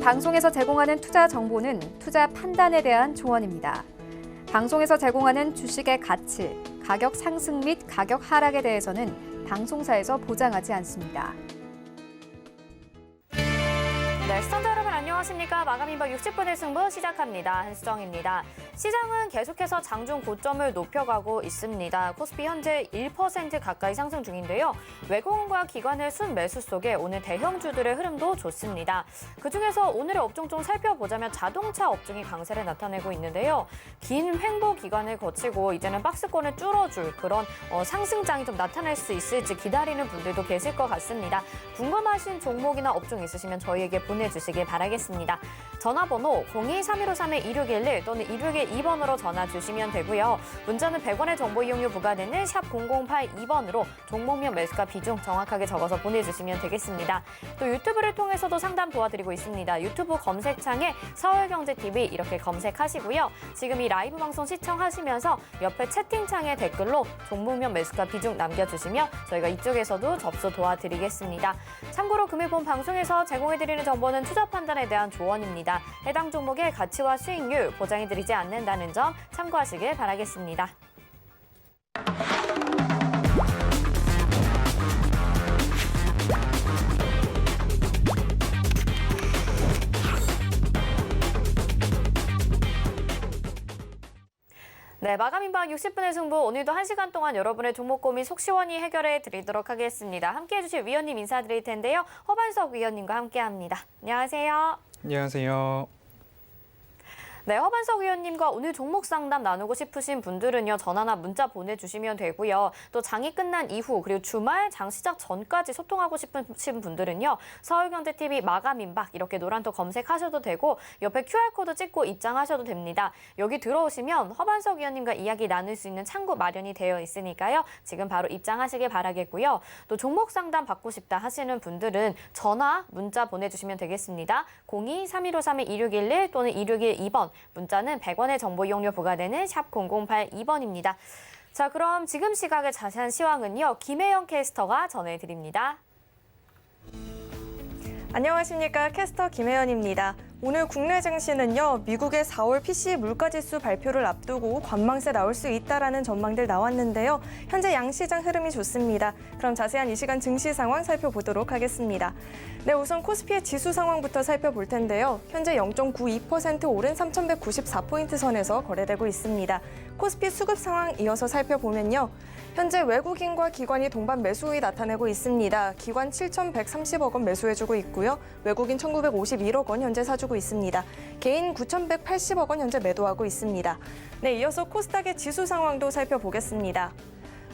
방송에서 제공하는 투자 정보는 투자 판단에 대한 조언입니다. 방송에서 제공하는 주식의 가치, 가격 상승 및 가격 하락에 대해서는 방송사에서 보장하지 않습니다. 네, 시청자 여러분 안녕하십니까? 마감 임박 60분의 승부 시작합니다. 한수정입니다. 시장은 계속해서 장중 고점을 높여가고 있습니다. 코스피 현재 1% 가까이 상승 중인데요. 외국인과 기관의 순매수 속에 오늘 대형주들의 흐름도 좋습니다. 그중에서 오늘의 업종 좀 살펴보자면 자동차 업종이 강세를 나타내고 있는데요. 긴 횡보 기간을 거치고 이제는 박스권을 뚫어줄 그런 상승장이 좀 나타날 수 있을지 기다리는 분들도 계실 것 같습니다. 궁금하신 종목이나 업종 있으시면 저희에게 보내주시길 바라겠습니다. 전화번호 02-3153-2611 또는 2612번으로 전화 주시면 되고요. 문자는 100원의 정보 이용료 부과되는 샵 0082번으로 종목명 매수가 비중 정확하게 적어서 보내주시면 되겠습니다. 또 유튜브를 통해서도 상담 도와드리고 있습니다. 유튜브 검색창에 서울경제TV 이렇게 검색하시고요. 지금 이 라이브 방송 시청하시면서 옆에 채팅창에 댓글로 종목명 매수가 비중 남겨주시면 저희가 이쪽에서도 접수 도와드리겠습니다. 참고로 금일 본 방송에서 제공해드리는 정보는 투자 판단에 대한 조언입니다. 해당 종목의 가치와 수익률 보장해드리지 않는다는 점 참고하시길 바라겠습니다. 네, 마감 임박 60분의 승부 오늘도 1시간 동안 여러분의 종목 고민 속 시원히 해결해 드리도록 하겠습니다. 함께해 주실 위원님 인사드릴 텐데요. 허반석 위원님과 함께합니다. 안녕하세요. 안녕하세요. 네, 허반석 위원님과 오늘 종목 상담 나누고 싶으신 분들은요. 전화나 문자 보내주시면 되고요. 또 장이 끝난 이후 그리고 주말 장 시작 전까지 소통하고 싶으신 분들은요. 서울경제TV 마감 임박 이렇게 노란톡 검색하셔도 되고 옆에 QR코드 찍고 입장하셔도 됩니다. 여기 들어오시면 허반석 위원님과 이야기 나눌 수 있는 창구 마련이 되어 있으니까요. 지금 바로 입장하시길 바라겠고요. 또 종목 상담 받고 싶다 하시는 분들은 전화, 문자 보내주시면 되겠습니다. 02-3153-2611 또는 2612번 문자는 100원의 정보 이용료 부과되는 샵 0082번입니다. 자, 그럼 지금 시각의 자세한 시황은요. 김혜영 캐스터가 전해드립니다. 안녕하십니까. 캐스터 김혜연입니다. 오늘 국내 증시는요. 미국의 4월 PCE 물가지수 발표를 앞두고 관망세 나올 수 있다라는 전망들 나왔는데요. 현재 양시장 흐름이 좋습니다. 그럼 자세한 이 시간 증시 상황 살펴보도록 하겠습니다. 네, 우선 코스피의 지수 상황부터 살펴볼 텐데요. 현재 0.92% 오른 3,194포인트 선에서 거래되고 있습니다. 코스피 수급 상황 이어서 살펴보면요. 현재 외국인과 기관이 동반 매수 우위 나타내고 있습니다. 기관 7,130억 원 매수해주고 있고요. 외국인 1,951억 원 현재 사주고 있습니다. 개인 9,180억 원 현재 매도하고 있습니다. 네, 이어서 코스닥의 지수 상황도 살펴보겠습니다.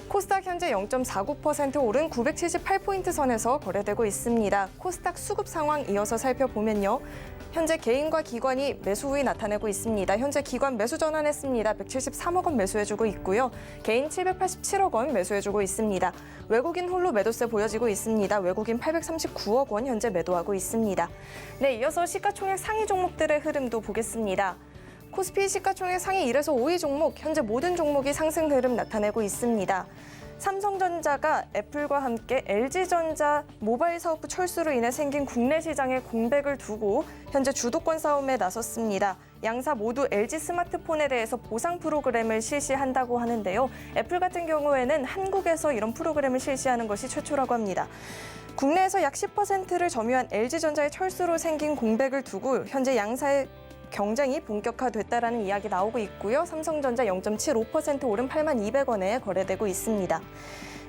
코스닥 현재 0.49% 오른 978포인트 선에서 거래되고 있습니다. 코스닥 수급 상황 이어서 살펴보면요. 현재 개인과 기관이 매수 우위 나타내고 있습니다. 현재 기관 매수 전환했습니다. 173억 원 매수해주고 있고요. 개인 787억 원 매수해주고 있습니다. 외국인 홀로 매도세 보여지고 있습니다. 외국인 839억 원 현재 매도하고 있습니다. 네, 이어서 시가총액 상위 종목들의 흐름도 보겠습니다. 코스피 시가총액 상위 1에서 5위 종목, 현재 모든 종목이 상승 흐름 나타내고 있습니다. 삼성전자가 애플과 함께 LG전자 모바일 사업부 철수로 인해 생긴 국내 시장의 공백을 두고 현재 주도권 싸움에 나섰습니다. 양사 모두 LG 스마트폰에 대해서 보상 프로그램을 실시한다고 하는데요. 애플 같은 경우에는 한국에서 이런 프로그램을 실시하는 것이 최초라고 합니다. 국내에서 약 10%를 점유한 LG전자의 철수로 생긴 공백을 두고 현재 양사의 경쟁이 본격화됐다라는 이야기 나오고 있고요. 삼성전자 0.75% 오른 82,200원에 거래되고 있습니다.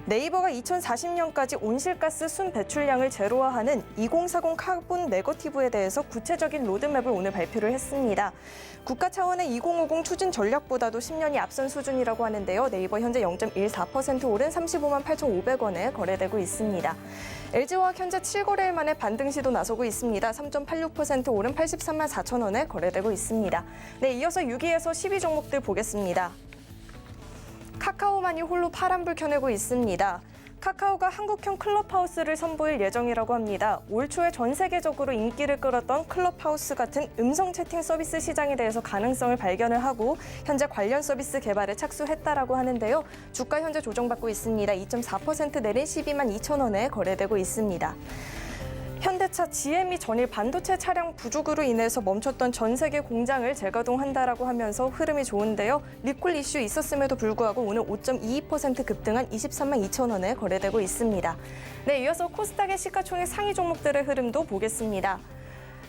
네이버가 2040년까지 온실가스 순 배출량을 제로화하는 2040 카본 네거티브에 대해서 구체적인 로드맵을 오늘 발표를 했습니다. 국가 차원의 2050 추진 전략보다도 10년이 앞선 수준이라고 하는데요. 네이버 현재 0.14% 오른 35만 8,500원에 거래되고 있습니다. LG화학 현재 7거래일 만에 반등 시도 나서고 있습니다. 3.86% 오른 83만 4천원에 거래되고 있습니다. 네, 이어서 6위에서 10위 종목들 보겠습니다. 카카오만이 홀로 파란불 켜내고 있습니다. 카카오가 한국형 클럽하우스를 선보일 예정이라고 합니다. 올 초에 전 세계적으로 인기를 끌었던 클럽하우스 같은 음성 채팅 서비스 시장에 대해서 가능성을 발견을 하고 현재 관련 서비스 개발에 착수했다라고 하는데요. 주가 현재 조정받고 있습니다. 2.4% 내린 12만 2천 원에 거래되고 있습니다. 현대차 GM이 전일 반도체 차량 부족으로 인해서 멈췄던 전 세계 공장을 재가동한다라고 하면서 흐름이 좋은데요. 리콜 이슈 있었음에도 불구하고 오늘 5.22% 급등한 23만 2천 원에 거래되고 있습니다. 네, 이어서 코스닥의 시가총액 상위 종목들의 흐름도 보겠습니다.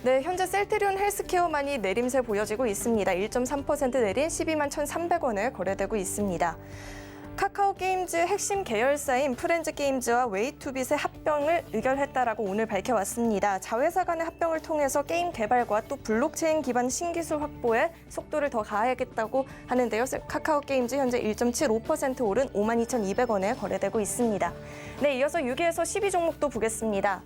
네, 현재 셀트리온 헬스케어만이 내림세 보여지고 있습니다. 1.3% 내린 12만 1,300원에 거래되고 있습니다. 카카오 게임즈 핵심 계열사인 프렌즈 게임즈와 웨이투빗의 합병을 의결했다라고 오늘 밝혀왔습니다. 자회사 간의 합병을 통해서 게임 개발과 또 블록체인 기반 신기술 확보에 속도를 더 가하겠다고 하는데요. 카카오 게임즈 현재 1.75% 오른 52,200원에 거래되고 있습니다. 네, 이어서 6위에서 12종목도 보겠습니다.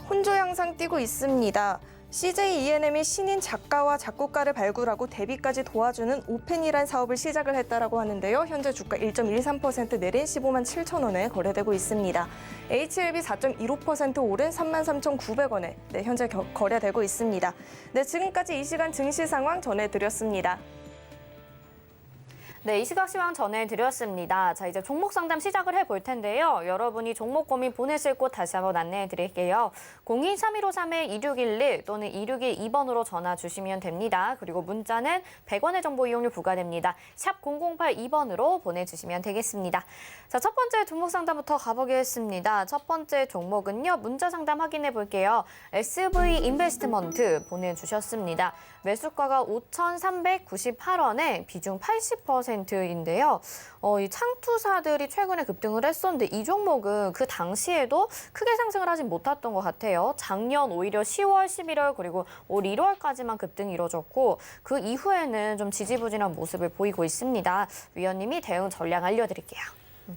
혼조 양상 띄고 있습니다. CJ ENM이 신인 작가와 작곡가를 발굴하고 데뷔까지 도와주는 오펜이란 사업을 시작을 했다라고 하는데요. 현재 주가 1.13% 내린 15만 7천 원에 거래되고 있습니다. HLB 4.15% 오른 33,900원에 현재 거래되고 있습니다. 네, 지금까지 이 시간 증시 상황 전해드렸습니다. 네, 이 시각 시황 전해드렸습니다. 자, 이제 종목 상담 시작을 해볼 텐데요. 여러분이 종목 고민 보내실 곳 다시 한번 안내해드릴게요. 02-3153-2611 또는 2612번으로 전화 주시면 됩니다. 그리고 문자는 100원의 정보 이용료 부과됩니다. 샵 0082번으로 보내주시면 되겠습니다. 자, 첫 번째 종목 상담부터 가보겠습니다. 첫 번째 종목은요. 문자 상담 확인해 볼게요. SV 인베스트먼트 보내주셨습니다. 매수가가 5,398원에 비중 80%인데요. 이 창투사들이 최근에 급등을 했었는데 이 종목은 그 당시에도 크게 상승을 하진 못했던 것 같아요. 작년 오히려 10월, 11월 그리고 올 1월까지만 급등이 이뤄졌고 그 이후에는 좀 지지부진한 모습을 보이고 있습니다. 위원님이 대응 전략 알려드릴게요.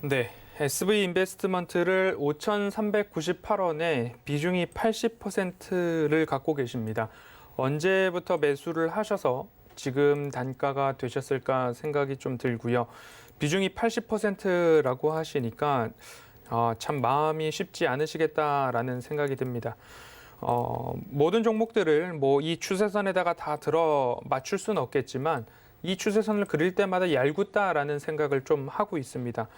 네, SV 인베스트먼트를 5,398원에 비중이 80%를 갖고 계십니다. 언제부터 매수를 하셔서 지금 단가가 되셨을까 생각이 좀 들고요. 비중이 80%라고 하시니까 참 마음이 쉽지 않으시겠다라는 생각이 듭니다. 모든 종목들을 이 추세선에다가 다 들어 맞출 수는 없겠지만 이 추세선을 그릴 때마다 얄궂다라는 생각을 좀 하고 있습니다.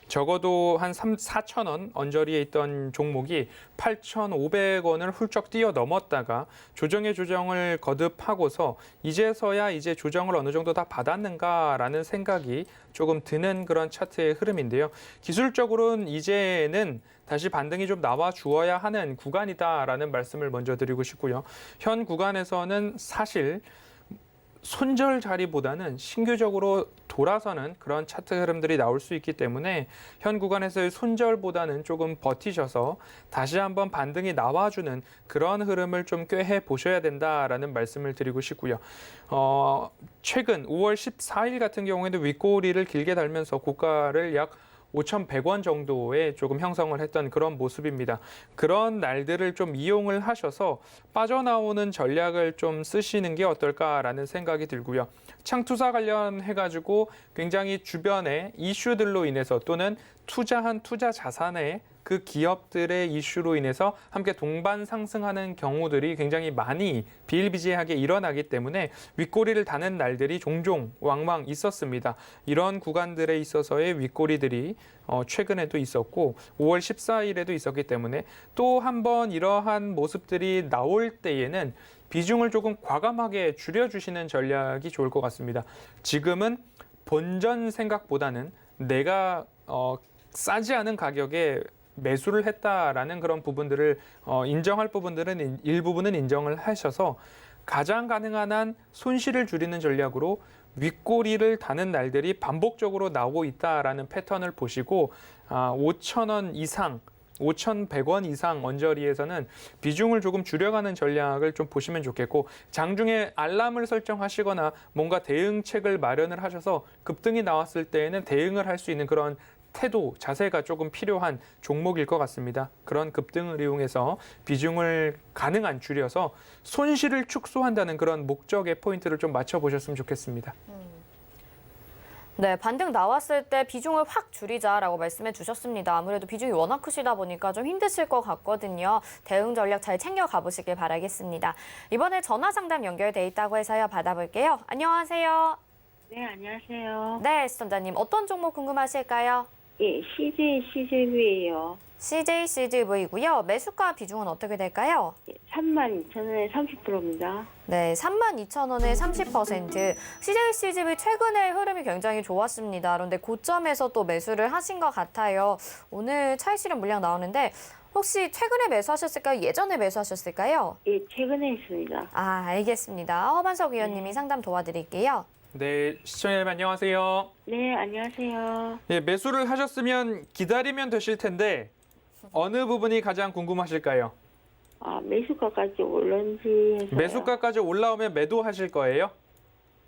적어도 한 4,000원 언저리에 있던 종목이 8,500원을 훌쩍 뛰어넘었다가 조정의 조정을 거듭하고서 이제서야 이제 조정을 어느 정도 다 받았는가라는 생각이 조금 드는 그런 차트의 흐름인데요. 기술적으로는 이제는 다시 반등이 좀 나와 주어야 하는 구간이다라는 말씀을 먼저 드리고 싶고요. 현 구간에서는 사실 손절 자리보다는 신규적으로 돌아서는 그런 차트 흐름들이 나올 수 있기 때문에 현 구간에서의 손절보다는 조금 버티셔서 다시 한번 반등이 나와주는 그런 흐름을 좀 꾀해 보셔야 된다라는 말씀을 드리고 싶고요. 최근 5월 14일 같은 경우에는 윗꼬리를 길게 달면서 고가를 약 5,100원 정도에 조금 형성을 했던 그런 모습입니다. 그런 날들을 좀 이용을 하셔서 빠져나오는 전략을 좀 쓰시는 게 어떨까라는 생각이 들고요. 창투사 관련해가지고 굉장히 주변의 이슈들로 인해서 또는 투자한 투자 자산에 그 기업들의 이슈로 인해서 함께 동반 상승하는 경우들이 굉장히 많이 비일비재하게 일어나기 때문에 윗꼬리를 다는 날들이 종종 왕왕 있었습니다. 이런 구간들에 있어서의 윗꼬리들이 최근에도 있었고 5월 14일에도 있었기 때문에 또 한 번 이러한 모습들이 나올 때에는 비중을 조금 과감하게 줄여주시는 전략이 좋을 것 같습니다. 지금은 본전 생각보다는 내가 싸지 않은 가격에 매수를 했다라는 그런 부분들을 인정할 부분들은 일부분은 인정을 하셔서 가장 가능한 한 손실을 줄이는 전략으로 윗꼬리를 다는 날들이 반복적으로 나오고 있다라는 패턴을 보시고 5,000원 이상 5,100원 이상 언저리에서는 비중을 조금 줄여가는 전략을 좀 보시면 좋겠고 장중에 알람을 설정하시거나 뭔가 대응책을 마련을 하셔서 급등이 나왔을 때에는 대응을 할 수 있는 그런 태도, 자세가 조금 필요한 종목일 것 같습니다. 그런 급등을 이용해서 비중을 가능한 줄여서 손실을 축소한다는 그런 목적의 포인트를 좀 맞춰보셨으면 좋겠습니다. 네, 반등 나왔을 때 비중을 확 줄이자라고 말씀해 주셨습니다. 아무래도 비중이 워낙 크시다 보니까 좀 힘드실 것 같거든요. 대응 전략 잘 챙겨 가보시길 바라겠습니다. 이번에 전화 상담 연결돼 있다고 해서요. 받아볼게요. 안녕하세요. 네, 안녕하세요. 네, 시청자님 어떤 종목 궁금하실까요? 예, CJCJV예요. CJCGV고요. 매수가 비중은 어떻게 될까요? 32,000원에 30%입니다. 네, 32,000원에 30%. CJCGV 최근에 흐름이 굉장히 좋았습니다. 그런데 고점에서 또 매수를 하신 것 같아요. 오늘 차익 실현 물량 나오는데 혹시 최근에 매수하셨을까요? 예전에 매수하셨을까요? 예, 최근에 했습니다. 아, 알겠습니다. 허반석 위원님이 상담 도와드릴게요. 네, 시청자 여러분 안녕하세요. 네, 안녕하세요. 예, 매수를 하셨으면 기다리면 되실 텐데 어느 부분이 가장 궁금하실까요? 아, 매수가까지 올른지 해서. 매수가까지 올라오면 매도하실 거예요?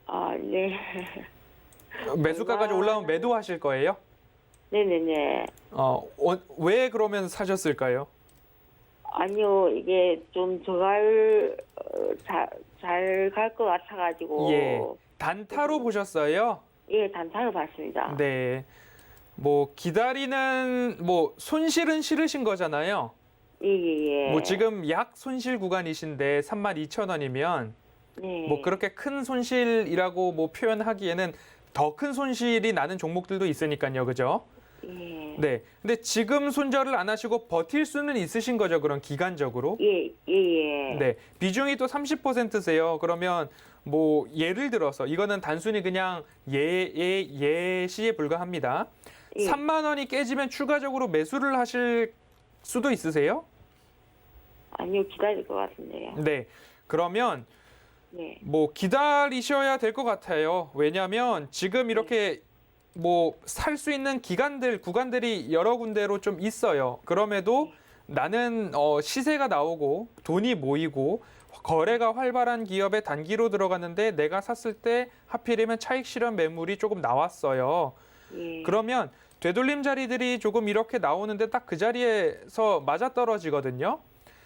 아, 네. 매수가까지 올라오면 매도하실 거예요? 네네네. 왜 그러면 사셨을까요? 아니요, 이게 좀 잘 갈 것 같아가지고. 예, 단타로 보셨어요? 예, 단타를 봤습니다. 네. 뭐 기다리는 뭐 손실은 싫으신 거잖아요. 예, 예, 예. 뭐 지금 약 손실 구간이신데 32,000원이면 네. 뭐 그렇게 큰 손실이라고 뭐 표현하기에는 더 큰 손실이 나는 종목들도 있으니까요. 그죠? 예. 네. 근데 지금 손절을 안 하시고 버틸 수는 있으신 거죠. 그런 기간적으로. 예, 예, 예. 네. 비중이 또 30%세요. 그러면 뭐 예를 들어서 이거는 단순히 그냥 예시에 불과합니다. 예. 3만 원이 깨지면 추가적으로 매수를 하실 수도 있으세요? 아니요, 기다릴 것 같은데요. 네. 그러면 네. 뭐 기다리셔야 될 것 같아요. 왜냐하면 지금 이렇게 뭐 살 수 있는 구간들이 여러 군데로 좀 있어요. 그럼에도 나는 시세가 나오고 돈이 모이고 거래가 활발한 기업에 단기로 들어갔는데 내가 샀을 때 하필이면 차익 실현 매물이 조금 나왔어요. 예. 그러면 되돌림 자리들이 조금 이렇게 나오는데 딱 그 자리에서 맞아떨어지거든요.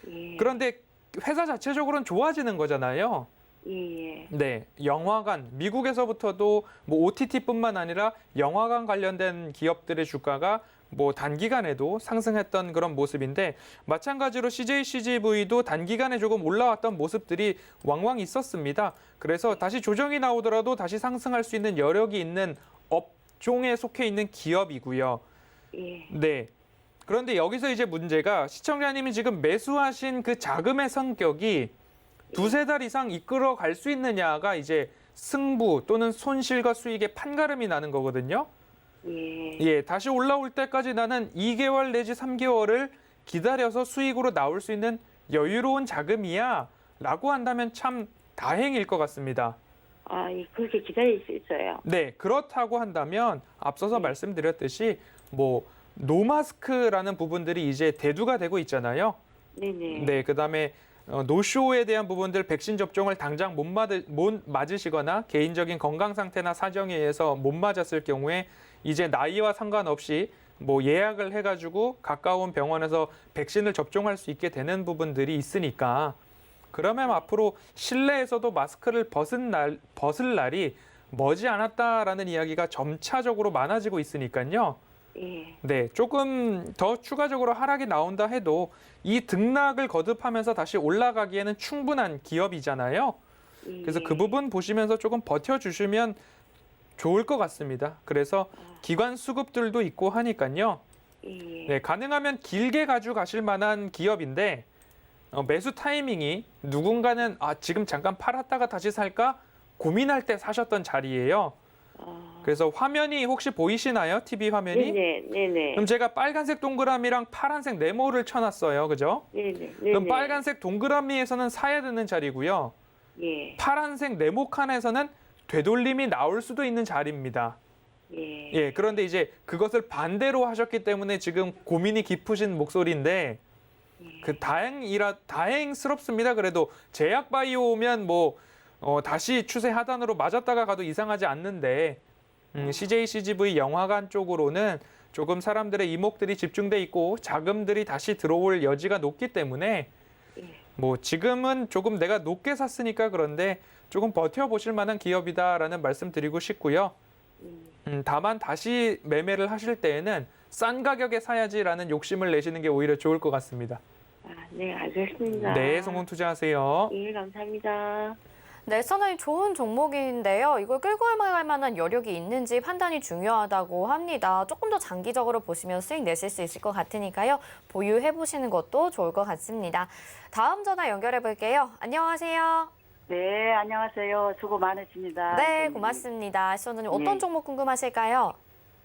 예. 그런데 회사 자체적으로는 좋아지는 거잖아요. 예, 예. 네, 영화관, 미국에서부터도 뭐 OTT뿐만 아니라 영화관 관련된 기업들의 주가가 뭐 단기간에도 상승했던 그런 모습인데 마찬가지로 CJCGV도 단기간에 조금 올라왔던 모습들이 왕왕 있었습니다. 그래서 다시 조정이 나오더라도 다시 상승할 수 있는 여력이 있는 업종에 속해 있는 기업이고요. 예. 네. 그런데 여기서 이제 문제가 시청자님이 지금 매수하신 그 자금의 성격이 두세 달 이상 이끌어 갈 수 있느냐가 이제 승부 또는 손실과 수익의 판가름이 나는 거거든요. 예. 예, 다시 올라올 때까지 나는 2개월 내지 3개월을 기다려서 수익으로 나올 수 있는 여유로운 자금이야 라고 한다면 참 다행일 것 같습니다. 아, 예, 그렇게 기다릴 수 있어요. 네, 그렇다고 한다면 앞서서 말씀드렸듯이 뭐 노마스크라는 부분들이 이제 대두가 되고 있잖아요. 네네. 네, 그다음에 노쇼에 대한 부분들 백신 접종을 당장 못 맞으시거나 개인적인 건강 상태나 사정에 의해서 못 맞았을 경우에 이제 나이와 상관없이 뭐 예약을 해가지고 가까운 병원에서 백신을 접종할 수 있게 되는 부분들이 있으니까 그러면 앞으로 실내에서도 마스크를 벗을 날이 머지 않았다라는 이야기가 점차적으로 많아지고 있으니까요. 예. 네, 조금 더 추가적으로 하락이 나온다 해도 이 등락을 거듭하면서 다시 올라가기에는 충분한 기업이잖아요. 그래서 그 부분 보시면서 조금 버텨주시면 좋을 것 같습니다. 그래서 기관 수급들도 있고 하니까요. 예. 네, 가능하면 길게 가져가실 만한 기업인데 매수 타이밍이 누군가는 지금 잠깐 팔았다가 다시 살까 고민할 때 사셨던 자리예요. 그래서 화면이 혹시 보이시나요? TV 화면이? 네네. 네네. 그럼 제가 빨간색 동그라미랑 파란색 네모를 쳐놨어요. 그죠? 네네. 그럼 빨간색 동그라미에서는 사야 되는 자리고요. 예. 파란색 네모 칸에서는 되돌림이 나올 수도 있는 자리입니다. 예. 예, 그런데 이제 그것을 반대로 하셨기 때문에 지금 고민이 깊으신 목소리인데 그 다행스럽습니다. 그래도 제약 바이오 오면 뭐 다시 추세 하단으로 맞았다가 가도 이상하지 않는데 CJCGV 영화관 쪽으로는 조금 사람들의 이목들이 집중돼 있고 자금들이 다시 들어올 여지가 높기 때문에 뭐 지금은 조금 내가 높게 샀으니까 그런데 조금 버텨보실 만한 기업이다라는 말씀 드리고 싶고요. 다만 다시 매매를 하실 때에는 싼 가격에 사야지라는 욕심을 내시는 게 오히려 좋을 것 같습니다. 아, 네, 알겠습니다. 네, 성공 투자하세요. 예, 감사합니다. 네, 선생님 좋은 종목인데요. 이걸 끌고 갈 만한 여력이 있는지 판단이 중요하다고 합니다. 조금 더 장기적으로 보시면 수익 내실 수 있을 것 같으니까요. 보유해 보시는 것도 좋을 것 같습니다. 다음 전화 연결해 볼게요. 안녕하세요. 네, 안녕하세요. 수고 많으십니다. 네, 고맙습니다. 시청자님 어떤 네. 종목 궁금하실까요?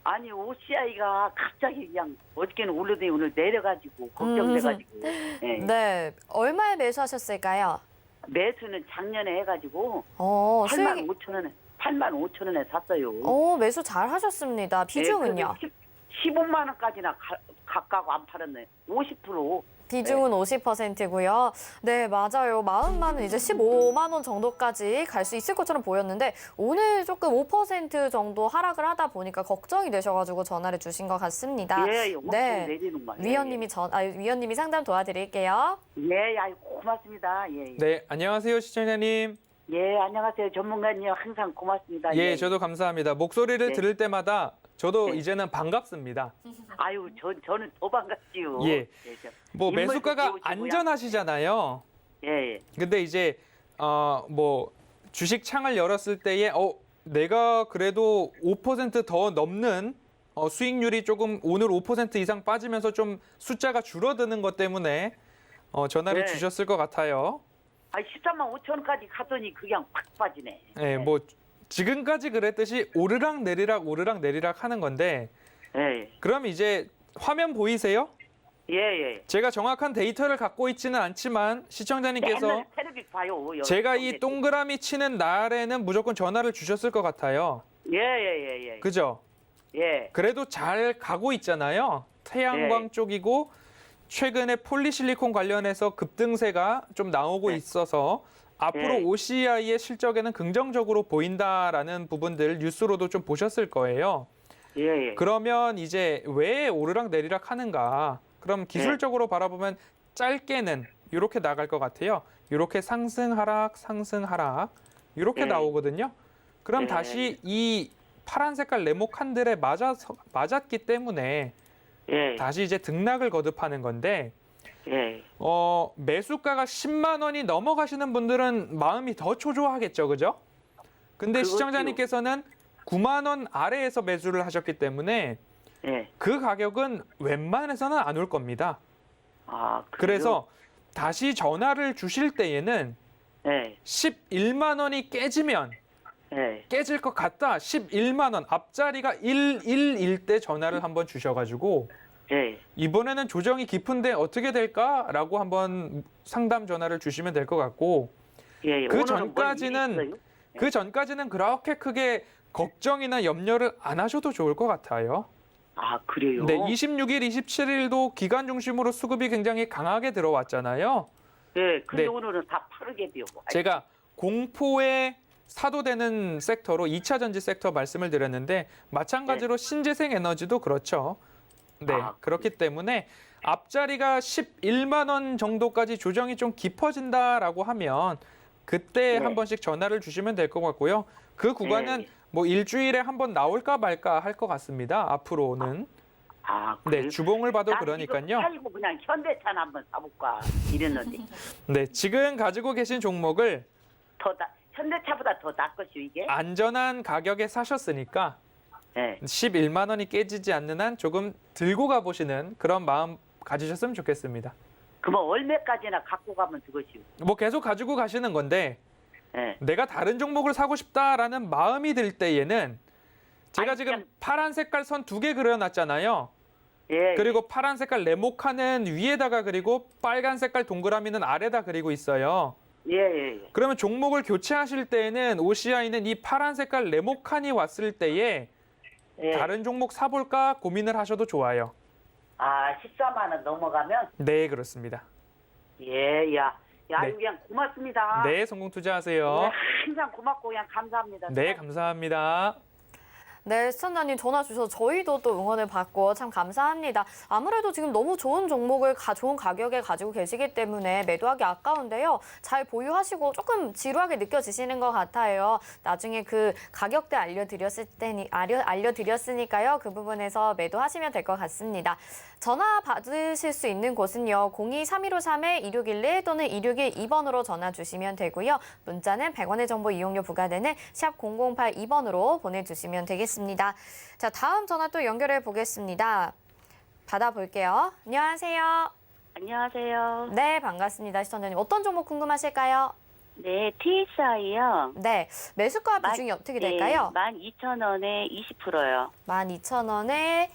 아니, OCI가 갑자기 그냥 어저께는 오르더니 오늘 내려가지고 걱정돼가지고. 네. 네, 얼마에 매수하셨을까요? 매수는 작년에 해가지고 8만 5천 원에 8만 5천 원에 샀어요. 매수 잘 하셨습니다. 비중은요? 15만 원까지나 가까고 안 팔았네. 50%. 비중은 50%고요. 네, 맞아요. 마음만은 이제 15만 원 정도까지 갈 수 있을 것처럼 보였는데 오늘 조금 5% 정도 하락을 하다 보니까 걱정이 되셔가지고 전화를 주신 것 같습니다. 예, 엄청 내리는 거예요. 위원님이 상담 도와드릴게요. 예, 아이 고맙습니다. 예, 예. 네, 안녕하세요, 시청자님. 예, 안녕하세요. 전문가님 항상 고맙습니다. 예, 저도 감사합니다. 목소리를 네. 들을 때마다 저도 네. 이제는 반갑습니다. 아유, 저는 더 반갑지요. 예. 뭐 인물도 매수가가 좋으시고요. 안전하시잖아요. 예, 근데 이제 뭐 주식 창을 열었을 때에 내가 그래도 5% 더 넘는 수익률이 조금 오늘 5% 이상 빠지면서 좀 숫자가 줄어드는 것 때문에 전화를 네. 주셨을 것 같아요. 아, 13만 5천 원까지 가더니 그냥 팍 빠지네. 예, 뭐 지금까지 그랬듯이 오르락 내리락 하는 건데 예, 그럼 이제 화면 보이세요? 예, 예. 제가 정확한 데이터를 갖고 있지는 않지만 시청자님께서 맨날 텔레비 봐요. 제가 이 동그라미 치는 날에는 무조건 전화를 주셨을 것 같아요. 예. 그죠? 예, 그래도 잘 가고 있잖아요. 태양광 네. 쪽이고 최근에 폴리실리콘 관련해서 급등세가 좀 나오고 네. 있어서 앞으로 네. OCI의 실적에는 긍정적으로 보인다라는 부분들 뉴스로도 좀 보셨을 거예요. 예. 그러면 이제 왜 오르락 내리락 하는가? 그럼 기술적으로 바라보면 짧게는 이렇게 나갈 것 같아요. 이렇게 상승 하락 이렇게 네. 나오거든요. 그럼 네. 다시 이 파란 색깔 네모 칸들에 맞았기 때문에 예, 다시 이제 등락을 거듭하는 건데 예. 매수가가 10만 원이 넘어가시는 분들은 마음이 더 초조하겠죠, 그죠? 근데 그렇지요. 시청자님께서는 9만 원 아래에서 매수를 하셨기 때문에 예. 그 가격은 웬만해서는 안 올 겁니다. 아, 그래서 다시 전화를 주실 때에는 예, 11만 원이 깨지면 예. 깨질 것 같다. 11만 원 앞자리가 111 때 전화를 한번 주셔가지고 예. 이번에는 조정이 깊은데 어떻게 될까라고 한번 상담 전화를 주시면 될 것 같고 예. 그 오늘은 뭐 일이 있어요? 그 전까지는 그렇게 크게 걱정이나 염려를 안 하셔도 좋을 것 같아요. 아, 그래요? 네, 26일, 27일도 기관 중심으로 수급이 굉장히 강하게 들어왔잖아요. 예, 근데 네. 오늘은 다 파르게 되고. 제가 공포에 사도되는 섹터로 2차 전지 섹터 말씀을 드렸는데 마찬가지로 신재생 에너지도 그렇죠. 네, 아, 그렇기 때문에 앞자리가 11만 원 정도까지 조정이 좀 깊어진다라고 하면 그때 네. 한 번씩 전화를 주시면 될 것 같고요. 그 구간은 네. 뭐 일주일에 한 번 나올까 말까 할 것 같습니다. 앞으로는. 아, 네, 그래요? 주봉을 봐도 난 그러니까요. 이거 팔고 그냥 현대차나 한번 사볼까 이랬는데 네, 지금 가지고 계신 종목을 현대차보다 더 낫겠죠 이게? 안전한 가격에 사셨으니까 예. 11만 원이 깨지지 않는 한 조금 들고 가보시는 그런 마음 가지셨으면 좋겠습니다. 그러면 얼마까지나 갖고 가면 그것이요? 뭐 계속 가지고 가시는 건데 예. 내가 다른 종목을 사고 싶다라는 마음이 들 때에는 제가 아니, 지금 그냥- 파란 색깔 선 2개 그려놨잖아요. 예. 그리고 파란 색깔 네모칸은 위에다가 그리고 빨간 색깔 동그라미는 아래다 그리고 있어요. 예. 그러면 종목을 교체하실 때에는 OCI는 이 파란 색깔 네모칸이 왔을 때에 예. 다른 종목 사볼까 고민을 하셔도 좋아요. 아, 14만 원 넘어가면 네, 그렇습니다. 예, 야, 네. 그냥 고맙습니다. 네, 성공 투자하세요. 예, 항상 고맙고 그냥 감사합니다. 네, 감사합니다. 네, 시청자님 전화 주셔서 저희도 또 응원을 받고 참 감사합니다. 아무래도 지금 너무 좋은 종목을 좋은 가격에 가지고 계시기 때문에 매도하기 아까운데요. 잘 보유하시고 조금 지루하게 느껴지시는 것 같아요. 나중에 그 가격대 알려드렸으니까요. 그 부분에서 매도하시면 될 것 같습니다. 전화 받으실 수 있는 곳은요. 02-3153-2611 또는 2612번으로 전화 주시면 되고요. 문자는 100원의 정보 이용료 부과되는 샵 0082번으로 보내주시면 되겠습니다. 자, 다음 전화 또 연결해 보겠습니다. 받아볼게요. 안녕하세요. 안녕하세요. 네, 반갑습니다. 시청자님. 어떤 종목 궁금하실까요? 네, TSI요. 네, 매수가 비중이 어떻게 될까요? 12,000원에 20%요. 12,000원에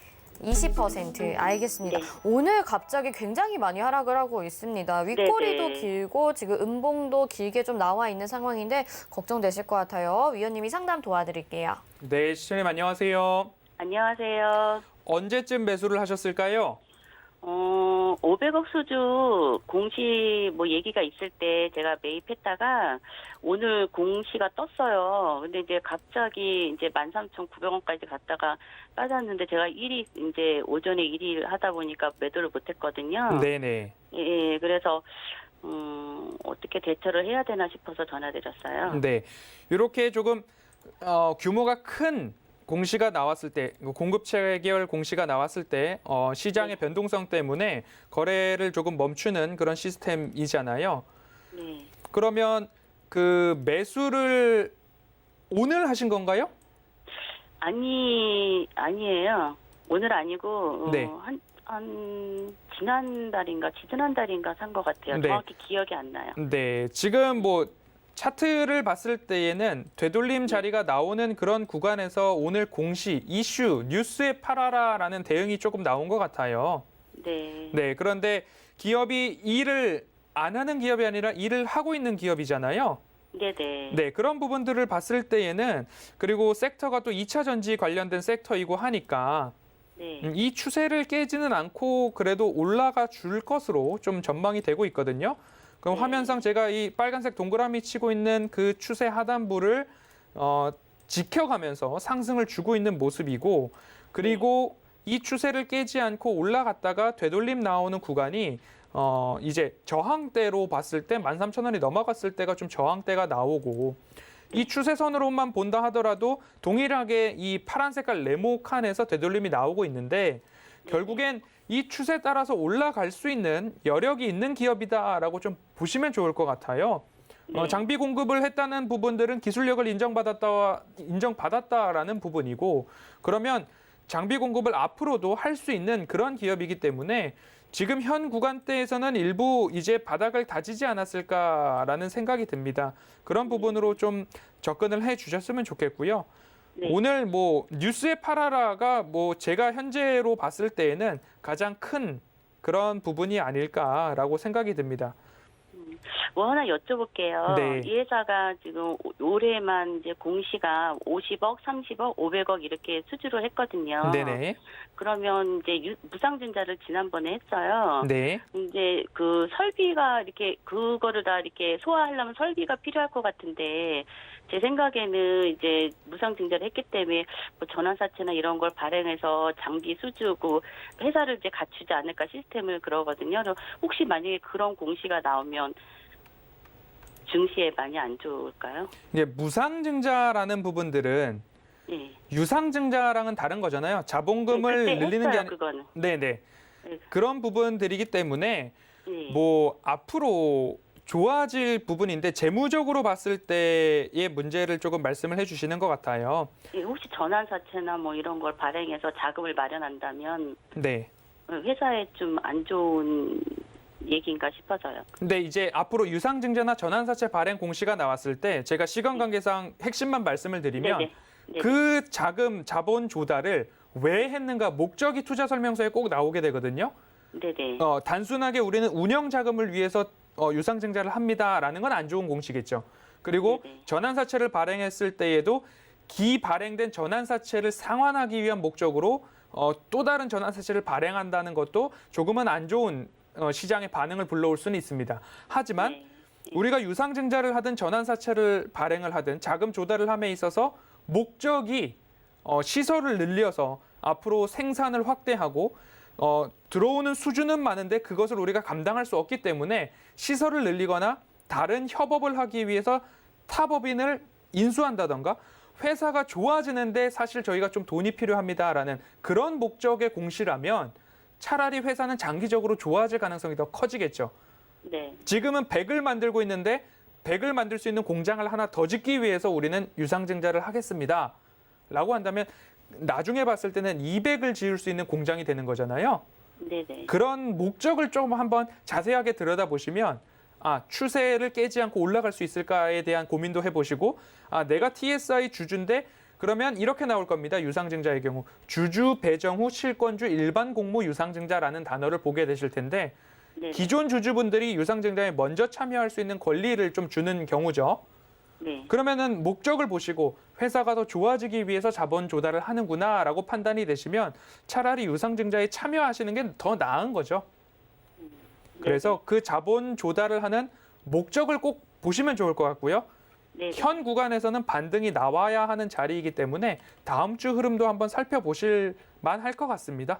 20%. 알겠습니다. 네. 오늘 갑자기 굉장히 많이 하락을 하고 있습니다. 윗꼬리도 네네. 길고 지금 음봉도 길게 좀 나와 있는 상황인데 걱정되실 것 같아요. 위원님이 상담 도와드릴게요. 네, 시청자님 안녕하세요. 안녕하세요. 언제쯤 매수를 하셨을까요? 500억 수주 공시 뭐 얘기가 있을 때 제가 매입했다가 오늘 공시가 떴어요. 근데 이제 갑자기 이제 13,900원까지 갔다가 빠졌는데 제가 이제 오전에 일을 하다 보니까 매도를 못 했거든요. 네네. 예, 그래서 어떻게 대처를 해야 되나 싶어서 전화드렸어요. 네, 이렇게 조금 규모가 큰 공시가 나왔을 때, 공급 체결 공시가 나왔을 때 시장의 변동성 때문에 거래를 조금 멈추는 그런 시스템이잖아요. 네. 그러면 그 매수를 오늘 하신 건가요? 아니에요. 오늘 아니고 네. 한 지난달인가 산 것 같아요. 네. 정확히 기억이 안 나요. 네, 지금 뭐 차트를 봤을 때에는 되돌림 자리가 나오는 그런 구간에서 오늘 공시, 이슈, 뉴스에 팔아라라는 대응이 조금 나온 것 같아요. 네. 네, 그런데 기업이 일을 안 하는 기업이 아니라 일을 하고 있는 기업이잖아요. 네네. 네, 그런 부분들을 봤을 때에는 그리고 섹터가 또 2차 전지 관련된 섹터이고 하니까 네. 이 추세를 깨지는 않고 그래도 올라가 줄 것으로 좀 전망이 되고 있거든요. 그럼 네. 화면상 제가 이 빨간색 동그라미 치고 있는 그 추세 하단부를 지켜가면서 상승을 주고 있는 모습이고 그리고 이 추세를 깨지 않고 올라갔다가 되돌림 나오는 구간이 이제 저항대로 봤을 때 13,000원이 넘어갔을 때가 좀 저항대가 나오고 이 추세선으로만 본다 하더라도 동일하게 이 파란 색깔 네모칸에서 되돌림이 나오고 있는데 결국엔 이 추세 따라서 올라갈 수 있는 여력이 있는 기업이다라고 좀 보시면 좋을 것 같아요. 네. 장비 공급을 했다는 부분들은 기술력을 인정받았다라는 부분이고 그러면 장비 공급을 앞으로도 할 수 있는 그런 기업이기 때문에 지금 현 구간대에서는 일부 이제 바닥을 다지지 않았을까라는 생각이 듭니다. 그런 부분으로 좀 접근을 해 주셨으면 좋겠고요. 네. 오늘 뭐 뉴스에 팔아라가 뭐 제가 현재로 봤을 때에는 가장 큰 그런 부분이 아닐까라고 생각이 듭니다. 뭐 하나 여쭤볼게요. 네. 이 회사가 지금 올해만 이제 공시가 50억, 30억, 500억 이렇게 수주로 했거든요. 네네. 그러면 이제 무상증자를 지난번에 했어요. 네. 이제 그 설비가 이렇게 그거를 다 이렇게 소화하려면 설비가 필요할 것 같은데 제 생각에는 이제 무상증자를 했기 때문에 뭐 전환사채나 이런 걸 발행해서 장비 수주고 회사를 이제 갖추지 않을까 시스템을 그러거든요. 그래서 혹시 만약에 그런 공시가 나오면 증시에 많이 안 좋을까요? 이제 무상증자라는 부분들은 네. 유상증자랑은 다른 거잖아요. 자본금을 그때 늘리는 게 했어요, 아니. 그거는. 네네. 네. 그런 부분들이기 때문에 네. 뭐 앞으로 좋아질 부분인데 재무적으로 봤을 때의 문제를 조금 말씀을 해주시는 것 같아요. 네, 혹시 전환사채나 뭐 이런 걸 발행해서 자금을 마련한다면 네. 회사에 좀 안 좋은 얘기인가 싶어서요. 근데 이제 앞으로 유상증자나 전환사채 발행 공시가 나왔을 때 제가 시간 관계상 핵심만 말씀을 드리면 네네. 네네. 그 자본 조달을 왜 했는가 목적이 투자 설명서에 꼭 나오게 되거든요. 네네. 단순하게 우리는 운영 자금을 위해서 유상증자를 합니다라는 건 안 좋은 공시겠죠. 그리고 네네. 전환사채를 발행했을 때에도 기발행된 전환사채를 상환하기 위한 목적으로 또 다른 전환사채를 발행한다는 것도 조금은 안 좋은 시장의 반응을 불러올 수는 있습니다. 하지만 네. 우리가 유상증자를 하든 전환사채를 발행을 하든 자금 조달을 함에 있어서 목적이 시설을 늘려서 앞으로 생산을 확대하고 들어오는 수준은 많은데 그것을 우리가 감당할 수 없기 때문에 시설을 늘리거나 다른 협업을 하기 위해서 타법인을 인수한다던가 회사가 좋아지는데 사실 저희가 좀 돈이 필요합니다라는 그런 목적의 공시라면 차라리 회사는 장기적으로 좋아질 가능성이 더 커지겠죠. 네. 지금은 100을 만들고 있는데 100을 만들 수 있는 공장을 하나 더 짓기 위해서 우리는 유상증자를 하겠습니다. 라고 한다면 나중에 봤을 때는 200을 지을 수 있는 공장이 되는 거잖아요. 네네. 그런 목적을 좀 한번 자세하게 들여다보시면 추세를 깨지 않고 올라갈 수 있을까에 대한 고민도 해보시고 내가 TSI 주주인데 그러면 이렇게 나올 겁니다. 유상증자의 경우 주주 배정 후 실권주 일반 공모 유상증자라는 단어를 보게 되실 텐데 네네. 기존 주주분들이 유상증자에 먼저 참여할 수 있는 권리를 좀 주는 경우죠. 네. 그러면은 목적을 보시고 회사가 더 좋아지기 위해서 자본 조달을 하는구나라고 판단이 되시면 차라리 유상증자에 참여하시는 게 더 나은 거죠. 그래서 그 자본 조달을 하는 목적을 꼭 보시면 좋을 것 같고요. 네. 현 구간에서는 반등이 나와야 하는 자리이기 때문에 다음 주 흐름도 한번 살펴보실 만할 것 같습니다.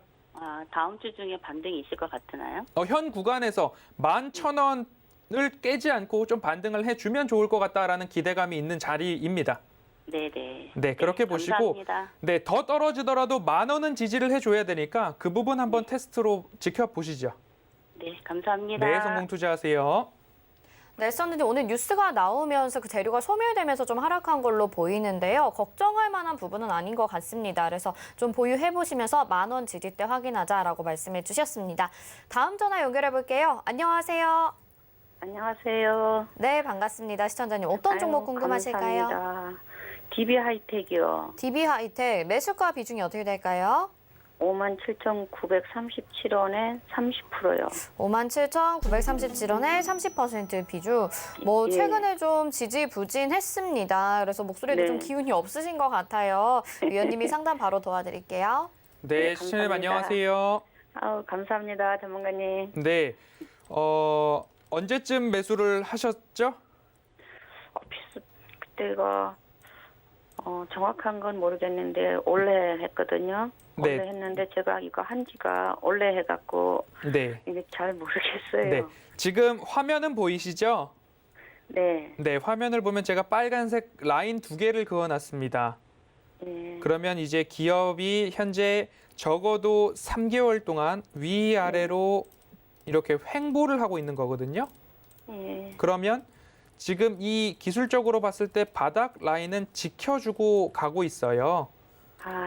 다음 주 중에 반등이 있을 것 같으나요? 현 구간에서 11,000원을 깨지 않고 좀 반등을 해주면 좋을 것 같다라는 기대감이 있는 자리입니다. 네네. 네, 그렇게 보시고 감사합니다. 네, 더 떨어지더라도 10,000원은 지지를 해줘야 되니까 그 부분 한번 테스트로 지켜보시죠. 네, 감사합니다. 네, 성공 투자하세요. 네, 썬님 오늘 뉴스가 나오면서 그 재료가 소멸되면서 좀 하락한 걸로 보이는데요. 걱정할 만한 부분은 아닌 것 같습니다. 그래서 좀 보유해 보시면서 10,000원 지지대 확인하자라고 말씀해 주셨습니다. 다음 전화 연결해 볼게요. 안녕하세요. 안녕하세요. 네, 반갑습니다. 시청자님 어떤 종목 궁금하실까요? 감사합니다. DB 하이텍이요. DB 하이텍 매수가 비중이 어떻게 될까요? 57,937원에 30%요. 57,937원에 30% 비중. 예. 최근에 좀 지지부진했습니다. 그래서 목소리도 네. 좀 기운이 없으신 것 같아요. 위원님이 상담 바로 도와드릴게요. 네, 네, 시청자님 감사합니다. 안녕하세요. 감사합니다, 전문가님. 네, 언제쯤 매수를 하셨죠? 그때가 정확한 건 모르겠는데 올해 했거든요. 네. 올해 했는데 제가 이거 한 지가 올해 해갖고 네, 이게 잘 모르겠어요. 네. 지금 화면은 보이시죠? 네. 네, 화면을 보면 제가 빨간색 라인 2개를 그어놨습니다. 네. 그러면 이제 기업이 현재 적어도 3개월 동안 위아래로 이렇게 횡보를 하고 있는 거거든요. 네. 그러면 지금 이 기술적으로 봤을 때 바닥 라인은 지켜주고 가고 있어요.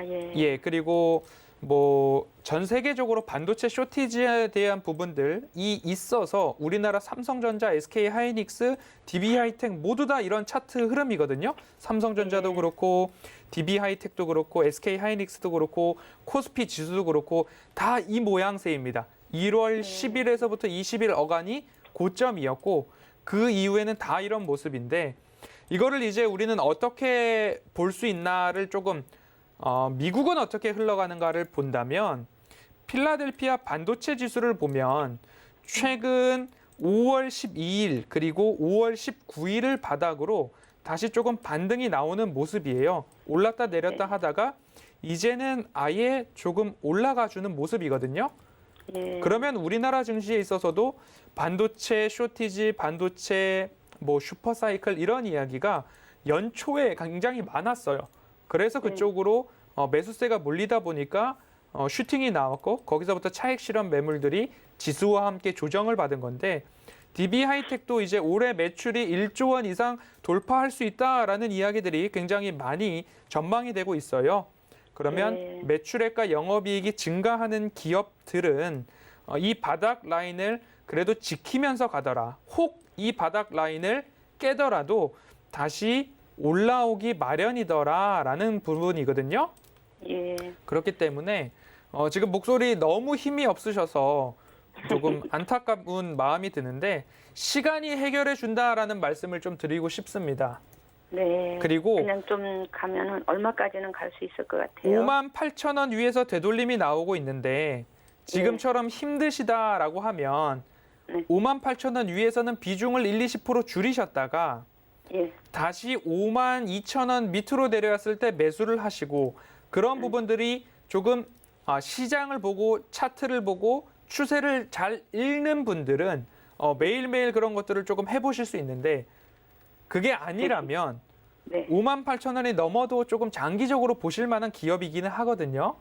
예. 예, 그리고 뭐 전 세계적으로 반도체 쇼티지에 대한 부분들이 있어서 우리나라 삼성전자, SK 하이닉스, DB 하이텍 모두 다 이런 차트 흐름이거든요. 삼성전자도 네. 그렇고 DB 하이텍도 그렇고 SK 하이닉스도 그렇고 코스피 지수도 그렇고 다 이 모양새입니다. 1월 10일에서부터 20일 어간이 고점이었고 그 이후에는 다 이런 모습인데 이거를 이제 우리는 어떻게 볼 수 있나를 조금 미국은 어떻게 흘러가는가를 본다면 필라델피아 반도체 지수를 보면 최근 5월 12일 그리고 5월 19일을 바닥으로 다시 조금 반등이 나오는 모습이에요. 올랐다 내렸다 하다가 이제는 아예 조금 올라가 주는 모습이거든요. 네. 그러면 우리나라 증시에 있어서도 반도체 쇼티지, 반도체 뭐 슈퍼사이클 이런 이야기가 연초에 굉장히 많았어요. 그래서 그쪽으로 매수세가 몰리다 보니까 슈팅이 나왔고 거기서부터 차익 실현 매물들이 지수와 함께 조정을 받은 건데 DB 하이텍도 이제 올해 매출이 1조 원 이상 돌파할 수 있다라는 이야기들이 굉장히 많이 전망이 되고 있어요. 그러면 네. 매출액과 영업이익이 증가하는 기업들은 이 바닥 라인을 그래도 지키면서 가더라. 혹 이 바닥 라인을 깨더라도 다시 올라오기 마련이더라라는 부분이거든요. 예. 그렇기 때문에 지금 목소리 너무 힘이 없으셔서 조금 안타까운 마음이 드는데 시간이 해결해 준다라는 말씀을 좀 드리고 싶습니다. 네. 그리고 그냥 좀 가면은 얼마까지는 갈 수 있을 것 같아요. 58,000원 위에서 되돌림이 나오고 있는데 지금처럼 힘드시다라고 하면 네. 58,000원 위에서는 비중을 1, 20% 줄이셨다가 예. 다시 52,000원 밑으로 내려왔을 때 매수를 하시고 그런 부분들이 조금 시장을 보고 차트를 보고 추세를 잘 읽는 분들은 매일매일 그런 것들을 조금 해보실 수 있는데 그게 아니라면 네. 58,000원이 넘어도 조금 장기적으로 보실 만한 기업이기는 하거든요.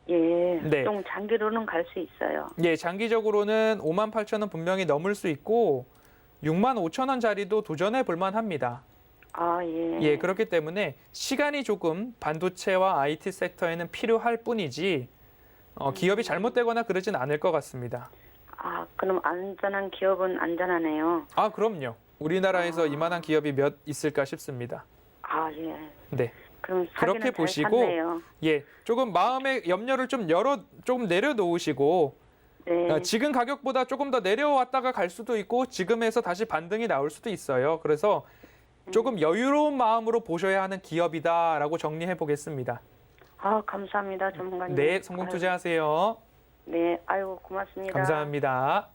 예. 네. 좀 장기로는 갈 수 있어요. 예, 장기적으로는 58,000원 분명히 넘을 수 있고 65,000원짜리도 도전해 볼 만합니다. 예. 예, 그렇기 때문에 시간이 조금 반도체와 IT 섹터에는 필요할 뿐이지 기업이 잘못되거나 그러진 않을 것 같습니다. 그럼 안전한 기업은 안전하네요. 그럼요. 우리나라에서 이만한 기업이 몇 있을까 싶습니다. 예. 네. 그럼 그렇게 사기는 잘 보시고 샀네요. 예, 조금 마음의 염려를 좀 내려놓으시고 네. 지금 가격보다 조금 더 내려왔다가 갈 수도 있고 지금에서 다시 반등이 나올 수도 있어요. 그래서 조금 여유로운 마음으로 보셔야 하는 기업이다라고 정리해 보겠습니다. 감사합니다, 전문가님. 네, 성공 투자하세요. 네, 아이고 고맙습니다. 감사합니다.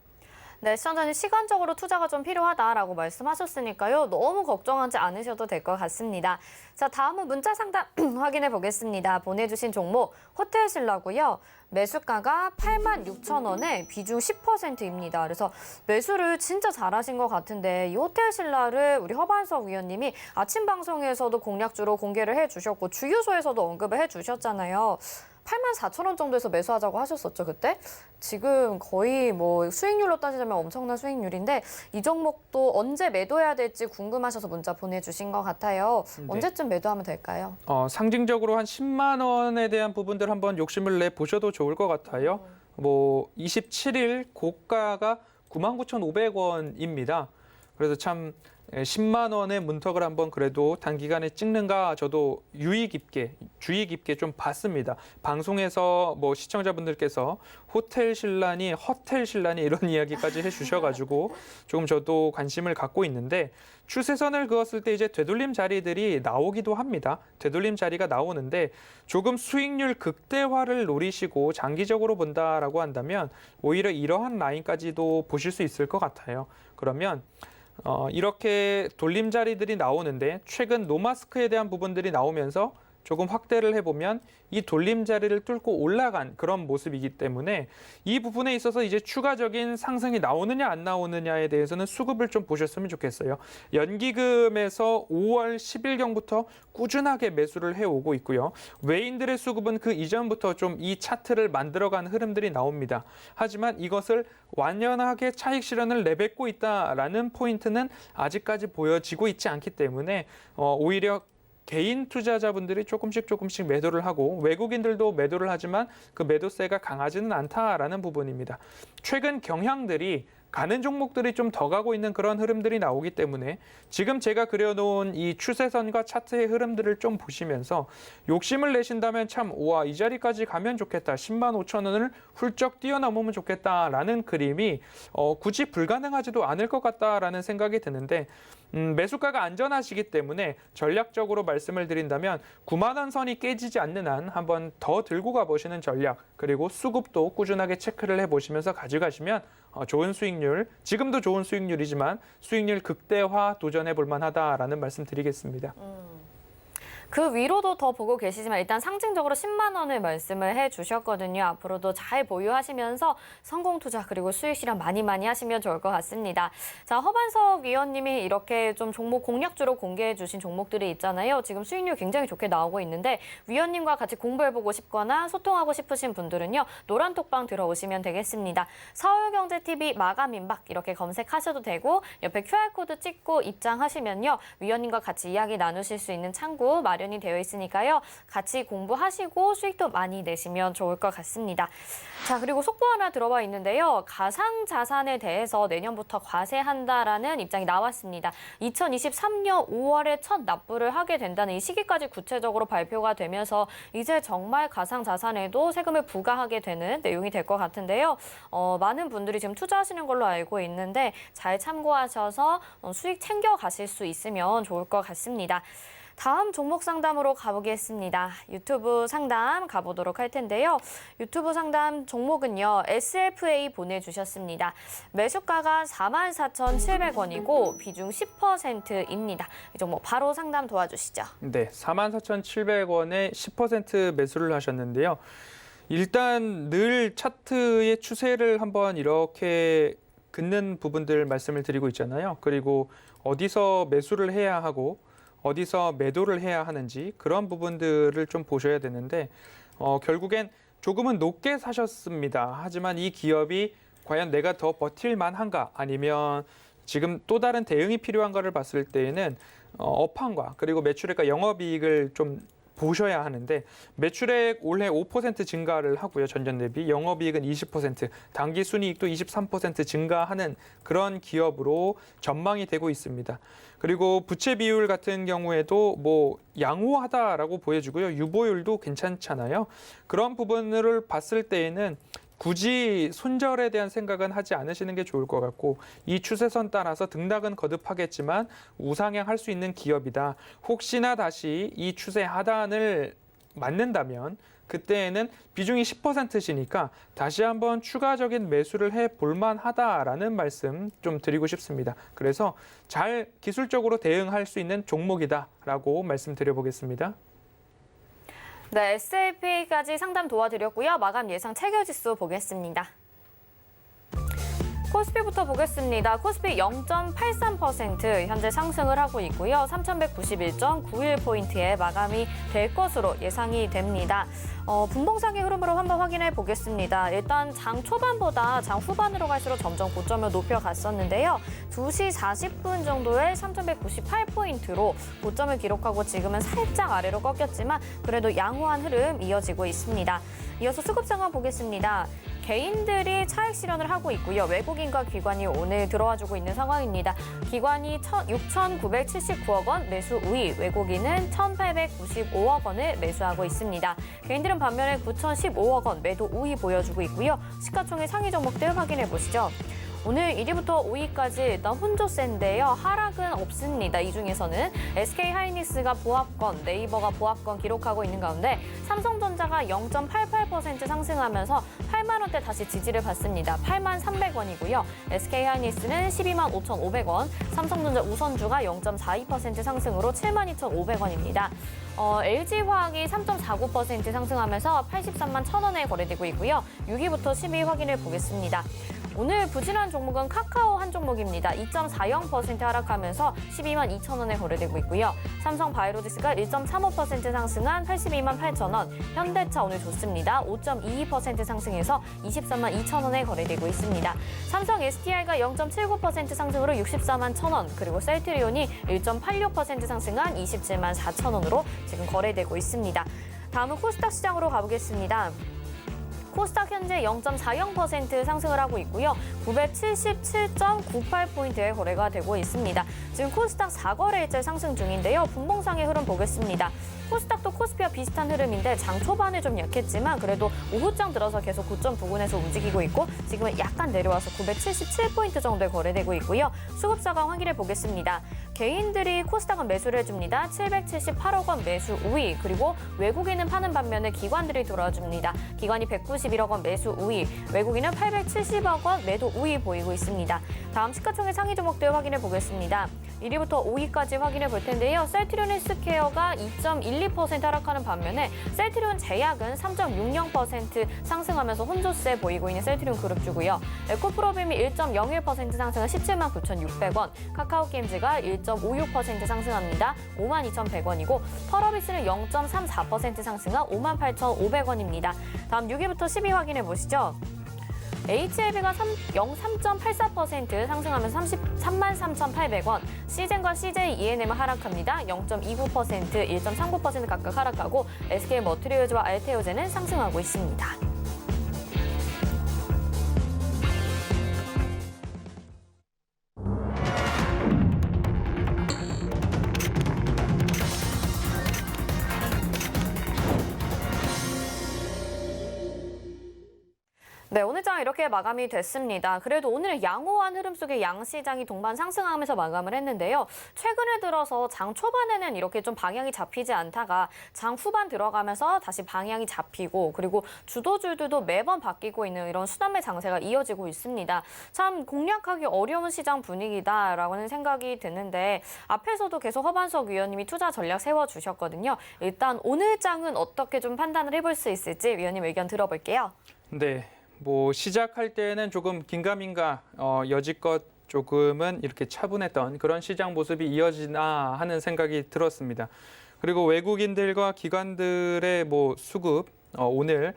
네, 시청자님 시간적으로 투자가 좀 필요하다라고 말씀하셨으니까요. 너무 걱정하지 않으셔도 될 것 같습니다. 자, 다음은 문자 상담 확인해 보겠습니다. 보내주신 종목 호텔신라고요. 매수가가 86,000원에 비중 10%입니다. 그래서 매수를 진짜 잘하신 것 같은데 이 호텔신라를 우리 허반석 위원님이 아침 방송에서도 공략주로 공개를 해주셨고 주유소에서도 언급을 해주셨잖아요. 84,000원 정도에서 매수하자고 하셨었죠, 그때? 지금 거의 뭐 수익률로 따지자면 엄청난 수익률인데 이 종목도 언제 매도해야 될지 궁금하셔서 문자 보내주신 것 같아요. 네. 언제쯤 매도하면 될까요? 상징적으로 한 10만 원에 대한 부분들 한번 욕심을 내 보셔도 좋을 것 같아요. 27일 고가가 99,500원입니다. 그래서 참 10만 원의 문턱을 한번 그래도 단기간에 찍는가 저도 주의 깊게 좀 봤습니다. 방송에서 시청자분들께서 호텔신라니 허텔신라니 이런 이야기까지 해주셔가지고 조금 저도 관심을 갖고 있는데 추세선을 그었을 때 이제 되돌림 자리들이 나오기도 합니다. 되돌림 자리가 나오는데 조금 수익률 극대화를 노리시고 장기적으로 본다라고 한다면 오히려 이러한 라인까지도 보실 수 있을 것 같아요. 그러면 이렇게 돌림 자리들이 나오는데 최근 노마스크에 대한 부분들이 나오면서 조금 확대를 해보면 이 돌림 자리를 뚫고 올라간 그런 모습이기 때문에 이 부분에 있어서 이제 추가적인 상승이 나오느냐 안 나오느냐에 대해서는 수급을 좀 보셨으면 좋겠어요. 연기금에서 5월 10일경부터 꾸준하게 매수를 해오고 있고요. 외인들의 수급은 그 이전부터 좀 이 차트를 만들어간 흐름들이 나옵니다. 하지만 이것을 완연하게 차익 실현을 내뱉고 있다라는 포인트는 아직까지 보여지고 있지 않기 때문에 오히려 개인 투자자분들이 조금씩 매도를 하고 외국인들도 매도를 하지만 그 매도세가 강하지는 않다라는 부분입니다. 최근 경향들이 가는 종목들이 좀 더 가고 있는 그런 흐름들이 나오기 때문에 지금 제가 그려놓은 이 추세선과 차트의 흐름들을 좀 보시면서 욕심을 내신다면 참 이 자리까지 가면 좋겠다. 10만 5천 원을 훌쩍 뛰어넘으면 좋겠다라는 그림이 굳이 불가능하지도 않을 것 같다라는 생각이 드는데 매수가가 안전하시기 때문에 전략적으로 말씀을 드린다면 9만 원 선이 깨지지 않는 한 한번 더 들고 가보시는 전략 그리고 수급도 꾸준하게 체크를 해보시면서 가져가시면 좋은 수익률, 지금도 좋은 수익률이지만 수익률 극대화 도전해 볼 만하다라는 말씀 드리겠습니다. 그 위로도 더 보고 계시지만 일단 상징적으로 10만 원을 말씀을 해주셨거든요. 앞으로도 잘 보유하시면서 성공 투자 그리고 수익 실현 많이 하시면 좋을 것 같습니다. 자, 허반석 위원님이 이렇게 좀 종목 공략주로 공개해 주신 종목들이 있잖아요. 지금 수익률 굉장히 좋게 나오고 있는데 위원님과 같이 공부해보고 싶거나 소통하고 싶으신 분들은요. 노란톡방 들어오시면 되겠습니다. 서울경제TV 마감임박 이렇게 검색하셔도 되고 옆에 QR코드 찍고 입장하시면요. 위원님과 같이 이야기 나누실 수 있는 창구 마련이 되어 있으니까요. 같이 공부하시고 수익도 많이 내시면 좋을 것 같습니다. 자, 그리고 속보 하나 들어와 있는데요. 가상자산에 대해서 내년부터 과세한다라는 입장이 나왔습니다. 2023년 5월에 첫 납부를 하게 된다는 이 시기까지 구체적으로 발표가 되면서 이제 정말 가상자산에도 세금을 부과하게 되는 내용이 될 것 같은데요. 많은 분들이 지금 투자하시는 걸로 알고 있는데 잘 참고하셔서 수익 챙겨가실 수 있으면 좋을 것 같습니다. 다음 종목 상담으로 가보겠습니다. 유튜브 상담 가보도록 할 텐데요. 유튜브 상담 종목은요. SFA 보내주셨습니다. 매수가가 44,700원이고 비중 10%입니다. 이 종목 바로 상담 도와주시죠. 네, 44,700원에 10% 매수를 하셨는데요. 일단 늘 차트의 추세를 한번 이렇게 긋는 부분들 말씀을 드리고 있잖아요. 그리고 어디서 매수를 해야 하고 어디서 매도를 해야 하는지 그런 부분들을 좀 보셔야 되는데 결국엔 조금은 높게 사셨습니다. 하지만 이 기업이 과연 내가 더 버틸 만한가 아니면 지금 또 다른 대응이 필요한가를 봤을 때에는 업황과 그리고 매출액과 영업이익을 좀 보셔야 하는데 매출액 올해 5% 증가를 하고요. 전년 대비 영업이익은 20%, 당기순이익도 23% 증가하는 그런 기업으로 전망이 되고 있습니다. 그리고 부채 비율 같은 경우에도 뭐 양호하다라고 보여주고요. 유보율도 괜찮잖아요. 그런 부분을 봤을 때에는 굳이 손절에 대한 생각은 하지 않으시는 게 좋을 것 같고 이 추세선 따라서 등락은 거듭하겠지만 우상향할 수 있는 기업이다. 혹시나 다시 이 추세 하단을 맞는다면 그때에는 비중이 10%시니까 다시 한번 추가적인 매수를 해볼 만하다라는 말씀 좀 드리고 싶습니다. 그래서 잘 기술적으로 대응할 수 있는 종목이다라고 말씀드려보겠습니다. 네, SFA까지 상담 도와드렸고요. 마감 예상 체결지수 보겠습니다. 코스피부터 보겠습니다. 코스피 0.83% 현재 상승을 하고 있고요. 3,191.91포인트에 마감이 될 것으로 예상이 됩니다. 분봉상의 흐름으로 한번 확인해 보겠습니다. 일단 장 초반보다 장 후반으로 갈수록 점점 고점을 높여갔었는데요. 2시 40분 정도에 3,198포인트로 고점을 기록하고 지금은 살짝 아래로 꺾였지만 그래도 양호한 흐름 이어지고 있습니다. 이어서 수급 상황 보겠습니다. 개인들이 차익 실현을 하고 있고요. 외국인과 기관이 오늘 들어와주고 있는 상황입니다. 기관이 6,979억 원 매수 우위, 외국인은 1,895억 원을 매수하고 있습니다. 개인들은 반면에 9,015억 원 매도 우위 보여주고 있고요. 시가총액 상위 종목들 확인해 보시죠. 오늘 1위부터 5위까지 일단 혼조세인데요. 하락은 없습니다. 이 중에서는 SK하이닉스가 보합권, 네이버가 보합권 기록하고 있는 가운데 삼성전자가 0.88% 상승하면서 8만 원대 다시 지지를 받습니다. 8만 300원이고요. SK하이닉스는 12만 5,500원, 삼성전자 우선주가 0.42% 상승으로 7만 2,500원입니다. LG화학이 3.49% 상승하면서 83만 1,000원에 거래되고 있고요. 6위부터 10위 확인해 보겠습니다. 오늘 부진한 종목은 카카오 한 종목입니다. 2.40% 하락하면서 12만 2,000원에 거래되고 있고요. 삼성바이오로직스가 1.35% 상승한 82만 8,000원. 현대차 오늘 좋습니다. 5.22% 상승해서 23만 2,000원에 거래되고 있습니다. 삼성 SDI가 0.79% 상승으로 64만 1,000원. 그리고 셀트리온이 1.86% 상승한 27만 4,000원으로 지금 거래되고 있습니다. 다음은 코스닥 시장으로 가보겠습니다. 코스닥 현재 0.40% 상승을 하고 있고요. 977.98포인트의 거래가 되고 있습니다. 지금 코스닥 4거래일째 상승 중인데요. 분봉상의 흐름 보겠습니다. 코스닥도 코스피와 비슷한 흐름인데 장 초반에 좀 약했지만 그래도 오후장 들어서 계속 고점 부근에서 움직이고 있고 지금은 약간 내려와서 977포인트 정도에 거래되고 있고요. 수급 상황 확인해 보겠습니다. 개인들이 코스닥은 매수를 해줍니다. 778억 원 매수 우위, 그리고 외국인은 파는 반면에 기관들이 들어와줍니다. 기관이 191억 원 매수 우위, 외국인은 870억 원 매도 우위 보이고 있습니다. 다음 시가총액 상위 종목들 확인해 보겠습니다. 1위부터 5위까지 확인해 볼 텐데요. 셀트리온 헬스케어가 2.12% 하락하는 반면에 셀트리온 제약은 3.60% 상승하면서 혼조세 보이고 있는 셀트리온 그룹주고요. 에코프로빔이 1.01% 상승한 17만 9,600원, 카카오게임즈가 1.56% 상승합니다. 5만 2,100원이고 펄어비스는 0.34% 상승한 5만 8,500원입니다. 다음 6위부터 10위 확인해 보시죠. HLB가 3.84% 상승하면서 33만 3,800원, 시젠과 CJ ENM은 하락합니다. 0.29%, 1.39% 각각 하락하고 SK머트리얼즈와 알테오제는 상승하고 있습니다. 네, 오늘 장 이렇게 마감이 됐습니다. 그래도 오늘 양호한 흐름 속에 양시장이 동반 상승하면서 마감을 했는데요. 최근에 들어서 장 초반에는 이렇게 좀 방향이 잡히지 않다가 장 후반 들어가면서 다시 방향이 잡히고 그리고 주도주들도 매번 바뀌고 있는 이런 순환매 장세가 이어지고 있습니다. 참 공략하기 어려운 시장 분위기다라는 생각이 드는데 앞에서도 계속 허반석 위원님이 투자 전략 세워주셨거든요. 일단 오늘 장은 어떻게 좀 판단을 해볼 수 있을지 위원님 의견 들어볼게요. 네, 뭐 시작할 때는 조금 긴가민가 여지껏 조금은 이렇게 차분했던 그런 시장 모습이 이어지나 하는 생각이 들었습니다. 그리고 외국인들과 기관들의 뭐 수급 오늘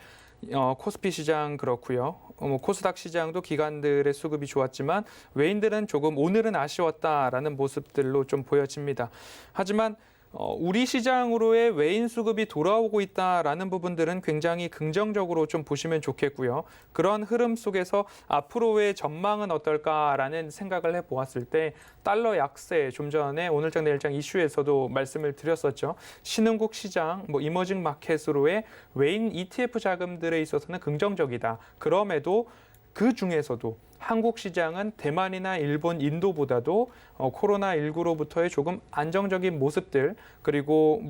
코스피 시장 그렇고요. 코스닥 시장도 기관들의 수급이 좋았지만 외인들은 조금 오늘은 아쉬웠다라는 모습들로 좀 보여집니다. 하지만 우리 시장으로의 외인 수급이 돌아오고 있다라는 부분들은 굉장히 긍정적으로 좀 보시면 좋겠고요. 그런 흐름 속에서 앞으로의 전망은 어떨까라는 생각을 해보았을 때 달러 약세, 좀 전에 오늘장 내일장 이슈에서도 말씀을 드렸었죠. 신흥국 시장, 이머징 마켓으로의 외인 ETF 자금들에 있어서는 긍정적이다. 그럼에도 그 중에서도 한국 시장은 대만이나 일본, 인도보다도 코로나19로부터의 조금 안정적인 모습들 그리고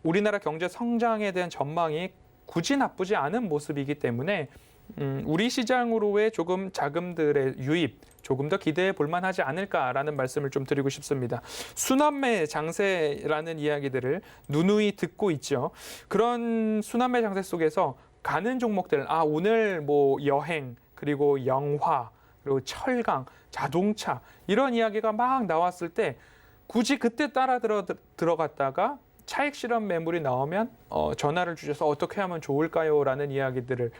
우리나라 경제 성장에 대한 전망이 굳이 나쁘지 않은 모습이기 때문에 우리 시장으로의 조금 자금들의 유입 조금 더 기대해 볼 만하지 않을까라는 말씀을 좀 드리고 싶습니다. 순환매 장세라는 이야기들을 누누이 듣고 있죠. 그런 순환매 장세 속에서 가는 종목들, 오늘 여행, 그리고 영화, 그리고 철강, 자동차 이런 이야기가 막 나왔을 때 굳이 그때 따라 들어갔다가 차익 실현 매물이 나오면 전화를 주셔서 어떻게 하면 좋을까요? 라는 이야기들을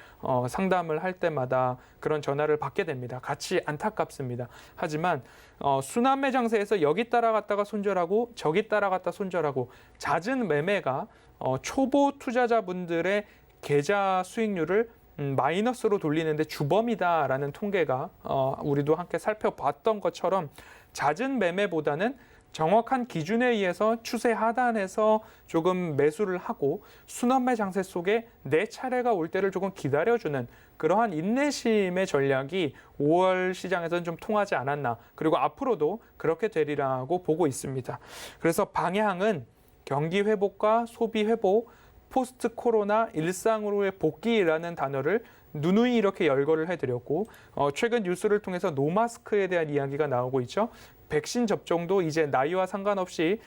상담을 할 때마다 그런 전화를 받게 됩니다. 같이 안타깝습니다. 하지만 순환매 장세에서 여기 따라갔다가 손절하고 저기 따라갔다 손절하고 잦은 매매가 초보 투자자분들의 계좌 수익률을 마이너스로 돌리는데 주범이다라는 통계가 우리도 함께 살펴봤던 것처럼 잦은 매매보다는 정확한 기준에 의해서 추세 하단에서 조금 매수를 하고 순환매 장세 속에 내 차례가 올 때를 조금 기다려주는 그러한 인내심의 전략이 5월 시장에서는 좀 통하지 않았나. 그리고 앞으로도 그렇게 되리라고 보고 있습니다. 그래서 방향은 경기 회복과 소비 회복, 포스트 코로나 일상으로의 복귀라는 단어를 누누이 이렇게 열거를 해드렸고 최근 뉴스를 통해서 노마스크에 대한 이야기가 나오고 있죠. 백신 접종도 이제 나이와 상관없이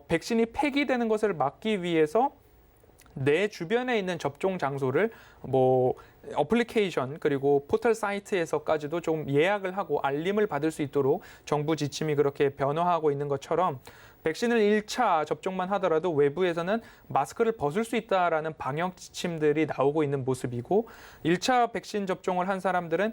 백신이 폐기되는 것을 막기 위해서 내 주변에 있는 접종 장소를 어플리케이션 그리고 포털 사이트에서까지도 좀 예약을 하고 알림을 받을 수 있도록 정부 지침이 그렇게 변화하고 있는 것처럼 백신을 1차 접종만 하더라도 외부에서는 마스크를 벗을 수 있다라는 방역 지침들이 나오고 있는 모습이고 1차 백신 접종을 한 사람들은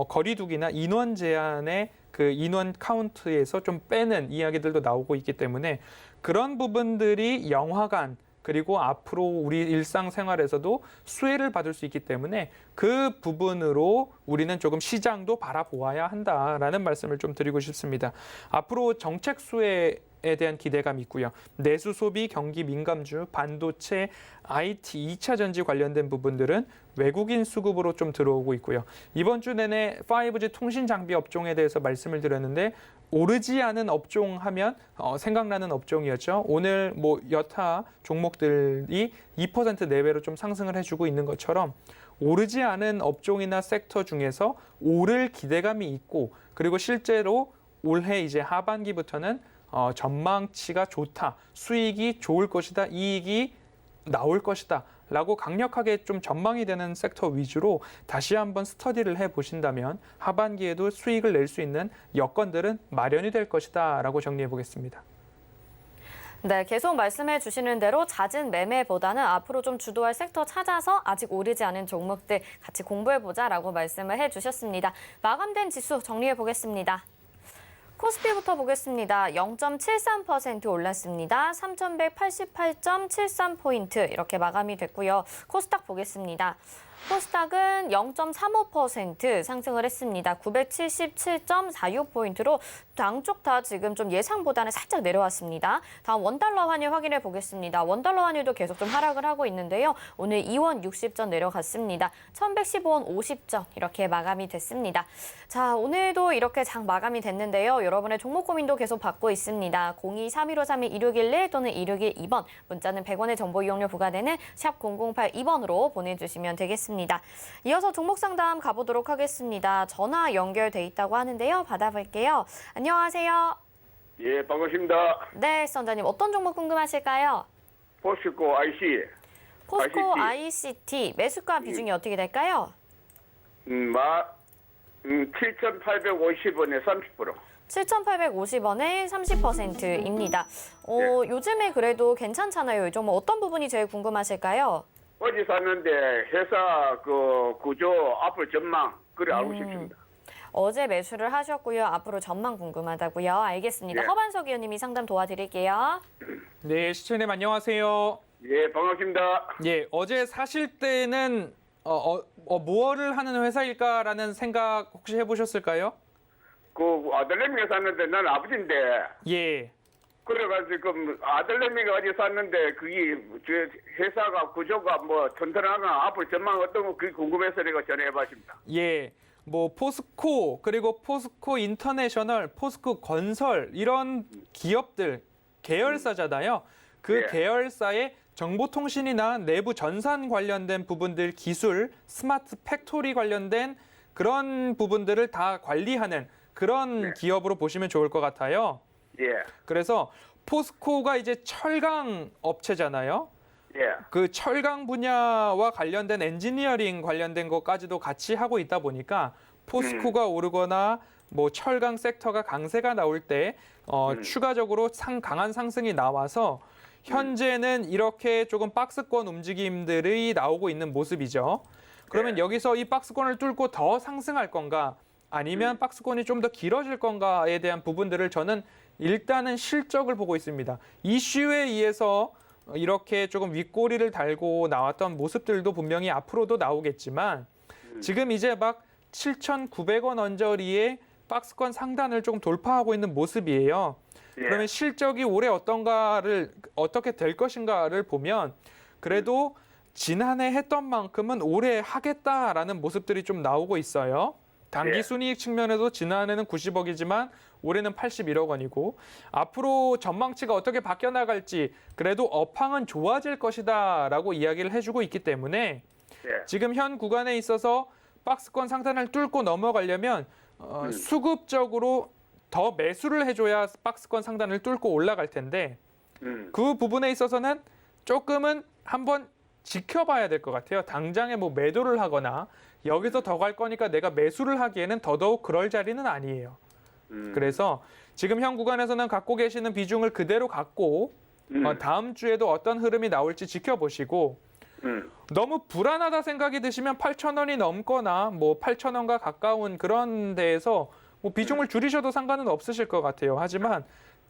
거리두기나 인원 제한의 그 인원 카운트에서 좀 빼는 이야기들도 나오고 있기 때문에 그런 부분들이 영화관 그리고 앞으로 우리 일상생활에서도 수혜를 받을 수 있기 때문에 그 부분으로 우리는 조금 시장도 바라보아야 한다라는 말씀을 좀 드리고 싶습니다. 앞으로 정책 수혜에 대한 기대감이 있고요. 내수 소비, 경기 민감주, 반도체, IT, 2차 전지 관련된 부분들은 외국인 수급으로 좀 들어오고 있고요. 이번 주 내내 5G 통신 장비 업종에 대해서 말씀을 드렸는데 오르지 않은 업종 하면 생각나는 업종이었죠. 오늘 여타 종목들이 2% 내외로 좀 상승을 해주고 있는 것처럼 오르지 않은 업종이나 섹터 중에서 오를 기대감이 있고 그리고 실제로 올해 이제 하반기부터는 전망치가 좋다, 수익이 좋을 것이다, 이익이 나올 것이다 라고 강력하게 좀 전망이 되는 섹터 위주로 다시 한번 스터디를 해보신다면 하반기에도 수익을 낼 수 있는 여건들은 마련이 될 것이다 라고 정리해 보겠습니다. 네, 계속 말씀해 주시는 대로 잦은 매매보다는 앞으로 좀 주도할 섹터 찾아서 아직 오르지 않은 종목들 같이 공부해보자라고 말씀을 해주셨습니다. 마감된 지수 정리해 보겠습니다. 코스피부터 보겠습니다. 0.73% 올랐습니다. 3,188.73포인트 이렇게 마감이 됐고요. 코스닥 보겠습니다. 코스닥은 0.35% 상승을 했습니다. 977.46포인트로 양쪽 다 지금 좀 예상보다는 살짝 내려왔습니다. 다음 원달러 환율 확인해 보겠습니다. 원달러 환율도 계속 좀 하락을 하고 있는데요. 오늘 2원 60전 내려갔습니다. 1115원 50전 이렇게 마감이 됐습니다. 자, 오늘도 이렇게 장 마감이 됐는데요. 여러분의 종목 고민도 계속 받고 있습니다. 02-3153-2611 또는 2612번, 문자는 100원의 정보 이용료 부과되는 샵 0082번으로 보내주시면 되겠습니다. 이어서 종목 상담 가보도록 하겠습니다. 전화 연결돼 있다고 하는데요. 받아볼게요. 안녕하세요. 예, 반갑습니다. 네, 선장님 어떤 종목 궁금하실까요? 포스코 IC. 포스코 ICT 매수가 비중이 어떻게 될까요? 7,850원에 30%. 7,850원에 30%입니다. 요즘에 그래도 괜찮잖아요. 이 종목 어떤 부분이 제일 궁금하실까요? 어제 샀는데 회사 그 구조 앞으로 전망 그래 알고 싶습니다. 어제 매수를 하셨고요. 앞으로 전망 궁금하다고요. 알겠습니다. 예. 허반석 의원님이 상담 도와드릴게요. 네, 시청자님 안녕하세요. 예, 반갑습니다. 예, 어제 사실 때는 뭐를 하는 회사일까라는 생각 혹시 해보셨을까요? 그 아들내미가 샀는데 난 아버지인데 예, 그래가지고 아들내미가 어제 샀는데 그게 저 회사가 구조가 뭐 튼튼하나 앞으로 전망 어떤 거 그게 궁금해서 내가 전화해봤습니다. 예. 뭐 포스코 그리고 포스코 인터내셔널, 포스코 건설 이런 기업들 계열사잖아요. 그 예. 계열사의 정보통신이나 내부 전산 관련된 부분들, 기술, 스마트 팩토리 관련된 그런 부분들을 다 관리하는 그런 기업으로 보시면 좋을 것 같아요. 예, 그래서 포스코가 이제 철강 업체잖아요. 예, 그 철강 분야와 관련된 엔지니어링 관련된 것까지도 같이 하고 있다 보니까 포스코가 오르거나 뭐 철강 섹터가 강세가 나올 때 추가적으로 강한 상승이 나와서 현재는 이렇게 조금 박스권 움직임들이 나오고 있는 모습이죠. 그러면 여기서 이 박스권을 뚫고 더 상승할 건가 아니면 박스권이 좀 더 길어질 건가에 대한 부분들을 저는 일단은 실적을 보고 있습니다. 이슈에 의해서 이렇게 조금 윗꼬리를 달고 나왔던 모습들도 분명히 앞으로도 나오겠지만 지금 이제 막 7,900원 언저리에 박스권 상단을 조금 돌파하고 있는 모습이에요. 예. 그러면 실적이 올해 어떻게 될 것인가를 보면 그래도 지난해 했던 만큼은 올해 하겠다라는 모습들이 좀 나오고 있어요. 단기 예. 순이익 측면에서 지난해는 90억이지만 올해는 81억 원이고 앞으로 전망치가 어떻게 바뀌어 나갈지 그래도 업황은 좋아질 것이다라고 이야기를 해주고 있기 때문에 예. 지금 현 구간에 있어서 박스권 상단을 뚫고 넘어가려면 수급적으로 더 매수를 해줘야 박스권 상단을 뚫고 올라갈 텐데 그 부분에 있어서는 조금은 한번 지켜봐야 될 것 같아요. 당장에 뭐 매도를 하거나 여기서 더 갈 거니까 내가 매수를 하기에는 더더욱 그럴 자리는 아니에요. 그래서 지금 현 구간에서는 갖고 계시는 비중을 그대로 갖고 다음 주에도 어떤 흐름이 나올지 지켜보시고 너무 불안하다 생각이 드시면 8,000원이 넘거나 뭐 8,000원과 가까운 그런 데에서 뭐 비중을 줄이셔도 상관은 없으실 것 같아요. 하지만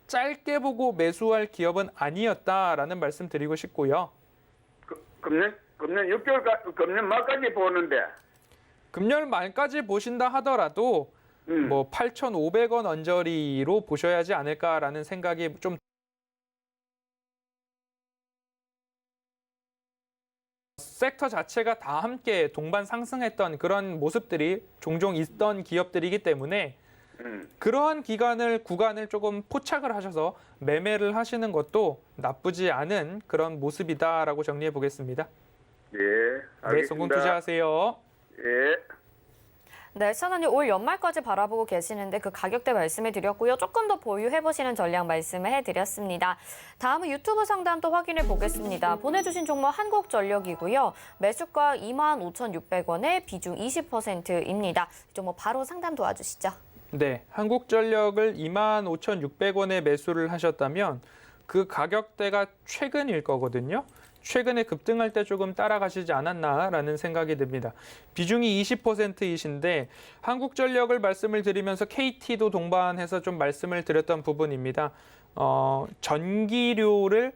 짧게 보고 매수할 기업은 아니었다라는 말씀 드리고 싶고요. 금년 6개월 금년 말까지 보는데 금년 말까지 보신다 하더라도 뭐 8,500원 언저리로 보셔야 하지 않을까라는 생각이 좀 섹터 자체가 다 함께 동반 상승했던 그런 모습들이 종종 있던 기업들이기 때문에 그러한 구간을 조금 포착을 하셔서 매매를 하시는 것도 나쁘지 않은 그런 모습이다라고 정리해 보겠습니다. 예, 알겠습니다. 네, 성공 투자하세요. 예. 네, 시청자님 올 연말까지 바라보고 계시는데 그 가격대 말씀해 드렸고요. 조금 더 보유해 보시는 전략 말씀을 해드렸습니다. 다음은 유튜브 상담 또 확인해 보겠습니다. 보내주신 종목 한국전력이고요. 매수가 25,600원에 비중 20%입니다. 이 종목 바로 상담 도와주시죠. 네, 한국전력을 25,600원에 매수를 하셨다면 그 가격대가 최근일 거거든요. 최근에 급등할 때 조금 따라가시지 않았나라는 생각이 듭니다. 비중이 20%이신데 한국전력을 말씀을 드리면서 KT도 동반해서 좀 말씀을 드렸던 부분입니다. 전기료를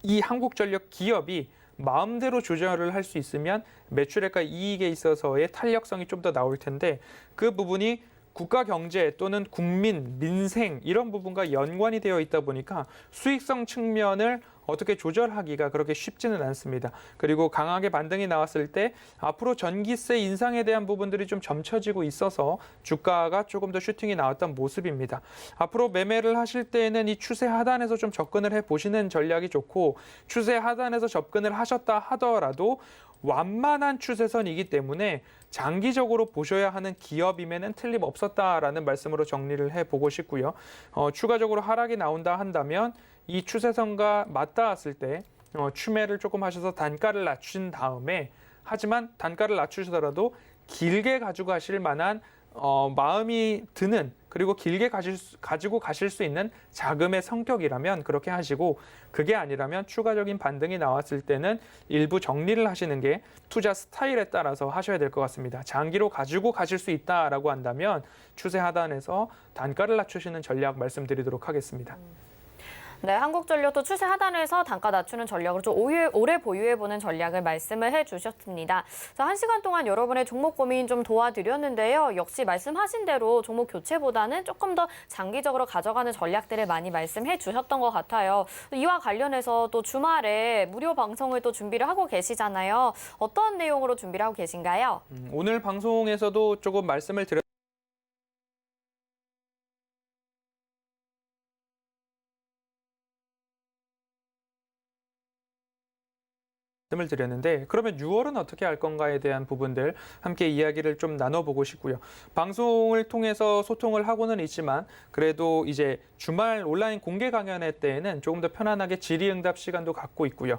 이 한국전력 기업이 마음대로 조절을 할 수 있으면 매출액과 이익에 있어서의 탄력성이 좀 더 나올 텐데 그 부분이 국가 경제 또는 국민, 민생 이런 부분과 연관이 되어 있다 보니까 수익성 측면을 어떻게 조절하기가 그렇게 쉽지는 않습니다. 그리고 강하게 반등이 나왔을 때 앞으로 전기세 인상에 대한 부분들이 좀 점쳐지고 있어서 주가가 조금 더 슈팅이 나왔던 모습입니다. 앞으로 매매를 하실 때에는 이 추세 하단에서 좀 접근을 해보시는 전략이 좋고 추세 하단에서 접근을 하셨다 하더라도 완만한 추세선이기 때문에 장기적으로 보셔야 하는 기업임에는 틀림없었다라는 말씀으로 정리를 해보고 싶고요. 추가적으로 하락이 나온다 한다면 이 추세선과 맞닿았을 때 추매를 조금 하셔서 단가를 낮춘 다음에 하지만 단가를 낮추시더라도 길게 가지고 가실 만한 마음이 드는 그리고 길게 가지고 가실 수 있는 자금의 성격이라면 그렇게 하시고 그게 아니라면 추가적인 반등이 나왔을 때는 일부 정리를 하시는 게 투자 스타일에 따라서 하셔야 될 것 같습니다. 장기로 가지고 가실 수 있다라고 한다면 추세 하단에서 단가를 낮추시는 전략 말씀드리도록 하겠습니다. 네, 한국전력도 추세 하단에서 단가 낮추는 전략으로 좀 오래 보유해보는 전략을 말씀을 해주셨습니다. 자, 1시간 동안 여러분의 종목 고민 좀 도와드렸는데요. 역시 말씀하신 대로 종목 교체보다는 조금 더 장기적으로 가져가는 전략들을 많이 말씀해 주셨던 것 같아요. 이와 관련해서 또 주말에 무료 방송을 또 준비를 하고 계시잖아요. 어떤 내용으로 준비를 하고 계신가요? 오늘 방송에서도 조금 말씀을 드렸는데 그러면 6월은 어떻게 할 건가에 대한 부분들 함께 이야기를 좀 나눠보고 싶고요. 방송을 통해서 소통을 하고는 있지만 그래도 이제 주말 온라인 공개 강연회 때에는 조금 더 편안하게 질의응답 시간도 갖고 있고요.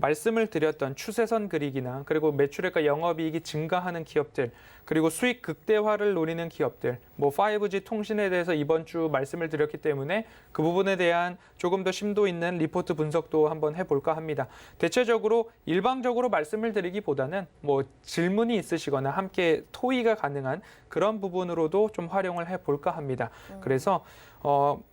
말씀을 드렸던 추세선 그리기나 그리고 매출액과 영업이익이 증가하는 기업들 그리고 수익 극대화를 노리는 기업들 5G 통신에 대해서 이번 주 말씀을 드렸기 때문에 그 부분에 대한 조금 더 심도 있는 리포트 분석도 한번 해볼까 합니다. 대체적으로 일방적으로 말씀을 드리기보다는 질문이 있으시거나 함께 토의가 가능한 그런 부분으로도 좀 활용을 해볼까 합니다. 그래서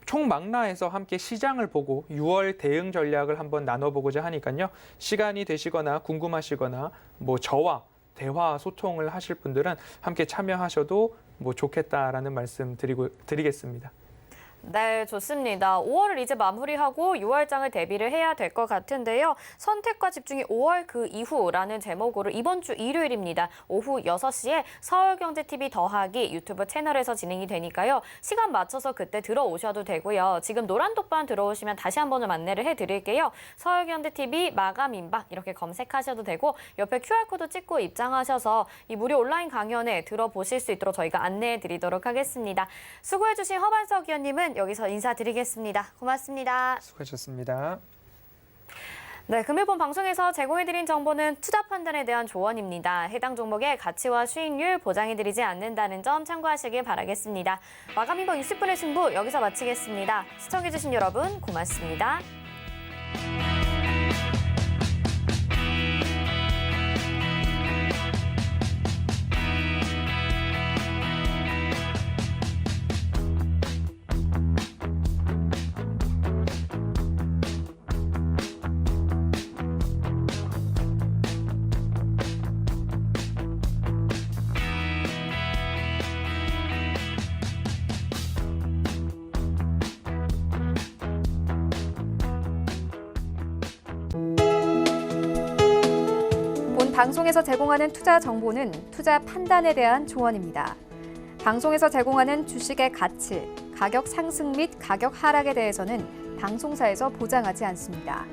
총망라해서 함께 시장을 보고 6월 대응 전략을 한번 나눠보고자 하니까요. 시간이 되시거나 궁금하시거나 저와 대화 소통을 하실 분들은 함께 참여하셔도 좋겠다라는 말씀 드리겠습니다. 네, 좋습니다. 5월을 이제 마무리하고 6월장을 대비를 해야 될 것 같은데요. 선택과 집중이 5월 그 이후라는 제목으로 이번 주 일요일입니다. 오후 6시에 서울경제TV 더하기 유튜브 채널에서 진행이 되니까요. 시간 맞춰서 그때 들어오셔도 되고요. 지금 노란톡방 들어오시면 다시 한번 좀 안내를 해드릴게요. 서울경제TV 마감임박 이렇게 검색하셔도 되고 옆에 QR코드 찍고 입장하셔서 이 무료 온라인 강연에 들어보실 수 있도록 저희가 안내해드리도록 하겠습니다. 수고해주신 허반석 위원님은 여기서 인사드리겠습니다. 고맙습니다. 수고하셨습니다. 네, 금일본 방송에서 제공해드린 정보는 투자 판단에 대한 조언입니다. 해당 종목의 가치와 수익률 보장해드리지 않는다는 점 참고하시길 바라겠습니다. 마감임박 60분의 승부 여기서 마치겠습니다. 시청해주신 여러분 고맙습니다. 방송에서 제공하는 투자 정보는 투자 판단에 대한 조언입니다. 방송에서 제공하는 주식의 가치, 가격 상승 및 가격 하락에 대해서는 방송사에서 보장하지 않습니다.